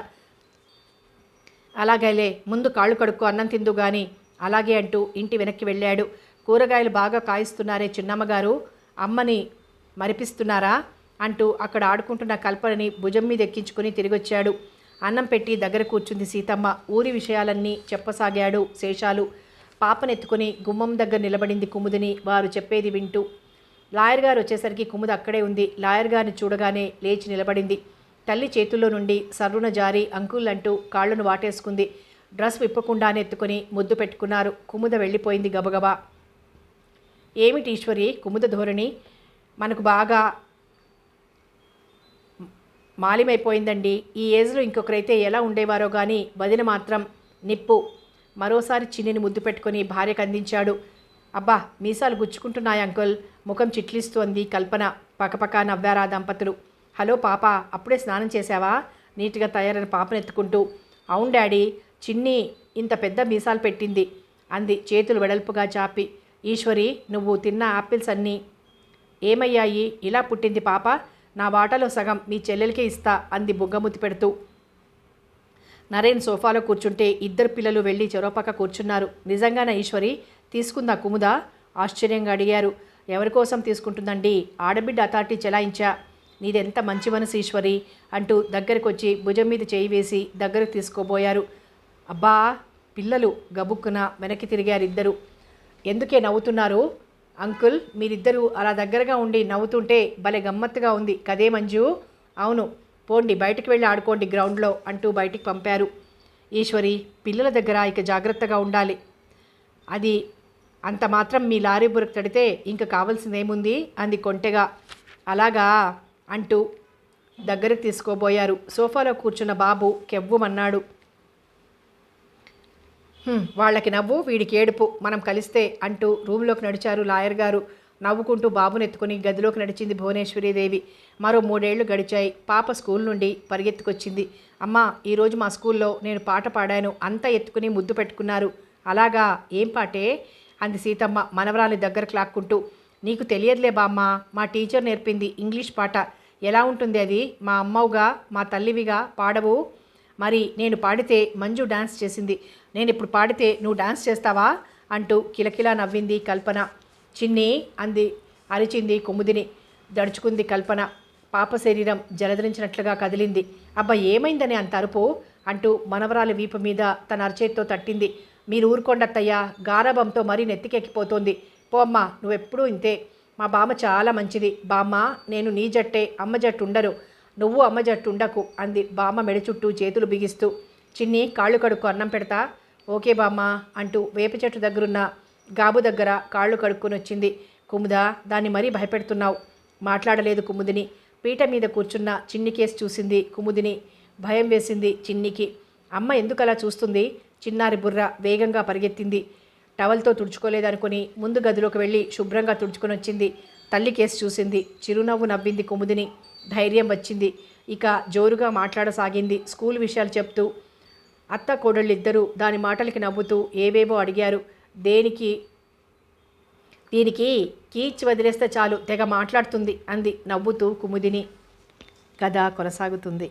అలాగేలే, ముందు కాళ్ళు కడుక్కో, అన్నం తిందు గాని. అలాగే అంటూ ఇంటి వెనక్కి వెళ్ళాడు. కూరగాయలు బాగా కాయిస్తున్నారే చిన్నమ్మగారు, అమ్మని మరిపిస్తున్నారా అంటూ అక్కడ ఆడుకుంటున్న కల్పనని భుజం మీద ఎక్కించుకుని తిరిగొచ్చాడు. అన్నం పెట్టి దగ్గర కూర్చుంది సీతమ్మ. ఊరి విషయాలన్నీ చెప్పసాగాడు శేషాలు. పాపనెత్తుకుని గుమ్మం దగ్గర నిలబడింది కుముదిని వారు చెప్పేది వింటూ. లాయర్ గారు వచ్చేసరికి కుముద అక్కడే ఉంది. లాయర్ గారిని చూడగానే లేచి నిలబడింది. తల్లి చేతుల్లో నుండి సర్రున జారి అంకుల్ అంటూ కాళ్లను వాటేసుకుంది. డ్రెస్ విప్పకుండానే ఎత్తుకొని ముద్దు పెట్టుకున్నారు. కుముద వెళ్ళిపోయింది గబగబా. ఏమిటి ఈశ్వరి కుముద ధోరణి? మనకు బాగా మాలిమైపోయిందండి. ఈ ఏజ్లో ఇంకొకరైతే ఎలా ఉండేవారో కానీ వదిన మాత్రం నిప్పు. మరోసారి చిన్నిని ముద్దు పెట్టుకొని భార్యకు అందించాడు. అబ్బా మీసాలు గుచ్చుకుంటున్నాయి అంకుల్, ముఖం చిట్లిస్తూ అంది కల్పన. పకపక నవ్వారా దంపతులు. హలో పాప, అప్పుడే స్నానం చేశావా? నీట్గా తయారైన పాపనెత్తుకుంటూ. అవును డాడీ, చిన్ని ఇంత పెద్ద మీసాలు పెట్టింది అంది చేతులు వెడల్పుగా చాపి. ఈశ్వరి, నువ్వు తిన్న యాపిల్స్ అన్నీ ఏమయ్యాయి? ఇలా పుట్టింది పాప. నా వాటాలో సగం మీ చెల్లెలకే ఇస్తా అంది బుగ్గముత్తి పెడుతూ. నరేన్ సోఫాలో కూర్చుంటే ఇద్దరు పిల్లలు వెళ్ళి చెరోపక్క కూర్చున్నారు. నిజంగానా ఈశ్వరి? తీసుకుందా కుముద? ఆశ్చర్యంగా అడిగారు. ఎవరి కోసం తీసుకుంటుందండి? ఆడబిడ్డ అథారిటీ చెలాయించా. నీదెంత మంచి మనసు ఈశ్వరి అంటూ దగ్గరకు వచ్చి భుజం మీద చేయి వేసి దగ్గరకు తీసుకోబోయారు. అబ్బా పిల్లలు గబుక్కున వెనక్కి తిరిగారు ఇద్దరు. ఎందుకే నవ్వుతున్నారు? అంకుల్, మీరిద్దరూ అలా దగ్గరగా ఉండి నవ్వుతుంటే భలే గమ్మత్తుగా ఉంది కదే మంజు? అవును, పోండి బయటికి వెళ్ళి ఆడుకోండి గ్రౌండ్లో అంటూ బయటికి పంపారు. ఈశ్వరి, పిల్లల దగ్గర ఇక జాగ్రత్తగా ఉండాలి. అది అంత మాత్రం మీ లారీ బురకు తడితే ఇంక కావాల్సిందేముంది అంది కొంటెగా. అలాగా అంటూ దగ్గరకు తీసుకోబోయారు. సోఫాలో కూర్చున్న బాబు కెవ్వుమన్నాడు. వాళ్ళకి నవ్వు, వీడికి ఏడుపు, మనం కలిస్తే అంటూ రూమ్లోకి నడిచారు లాయర్ గారు. నవ్వుకుంటూ బాబునెత్తుకుని గదిలోకి నడిచింది భువనేశ్వరీదేవి. మరో 3 ఏళ్లు గడిచాయి. పాప స్కూల్ నుండి పరిగెత్తుకొచ్చింది. అమ్మా, ఈరోజు మా స్కూల్లో నేను పాట పాడాను, అంతా ఎత్తుకుని ముద్దు పెట్టుకున్నారు. అలాగా, ఏం పాటే అంది సీతమ్మ మనవరాలి దగ్గరకు లాక్కుంటూ. నీకు తెలియదులే బామ్మ, మా టీచర్ నేర్పింది ఇంగ్లీష్ పాట. ఎలా ఉంటుంది అది? మా అమ్మవుగా మా తల్లివిగా పాడవు? మరి నేను పాడితే మంజు డాన్స్ చేసింది, నేను ఇప్పుడు పాడితే నువ్వు డాన్స్ చేస్తావా అంటూ కిలకిలా నవ్వింది కల్పన. చిన్ని అంది అరిచింది కుముదిని. దడుచుకుంది కల్పన. పాప శరీరం జలధరించినట్లుగా కదిలింది. అబ్బా ఏమైందని అంత అరుపు అంటూ మనవరాలి వీపు మీద తన అరచేత్తో తట్టింది. మీరు ఊరుకోండత్తయ్యా, గారాబంతో మరీ నెత్తికెక్కిపోతోంది. పో అమ్మా, నువ్వెప్పుడూ ఇంతే. మా బామ్మ చాలా మంచిది. బామ్మ, నేను నీ జట్టే, అమ్మ జట్టు ఉండరు. నువ్వు అమ్మ జట్టు ఉండకు అంది బామ్మ మెడ చుట్టూ చేతులు బిగిస్తూ. చిన్ని కాళ్ళు కడుక్కు, అన్నం పెడతా. ఓకే బామ్మ అంటూ వేప చెట్టు దగ్గరున్న గాబు దగ్గర కాళ్ళు కడుక్కొని వచ్చింది. కుముద, దాన్ని మరీ భయపెడుతున్నావు. మాట్లాడలేదు కుముదిని. పీట మీద కూర్చున్న చిన్ని కేసు చూసింది కుముదిని. భయం వేసింది చిన్నికి. అమ్మ ఎందుకు అలా చూస్తుంది? చిన్నారి బుర్ర వేగంగా పరిగెత్తింది. టవల్తో తుడుచుకోలేదనుకుని ముందు గదిలోకి వెళ్ళి శుభ్రంగా తుడుచుకొని వచ్చింది. తల్లి కేసు చూసింది. చిరునవ్వు నవ్వింది కుముదిని. ధైర్యం వచ్చింది. ఇక జోరుగా మాట్లాడసాగింది స్కూల్ విషయాలు చెప్తూ. అత్త కోడళ్ళిద్దరూ దాని మాటలకి నవ్వుతూ ఏవేవో అడిగారు. దీనికి కీచ్ వదిలేస్తే చాలు తెగ మాట్లాడుతుంది అంది నవ్వుతూ కుముదిని. కథ కొనసాగుతుంది.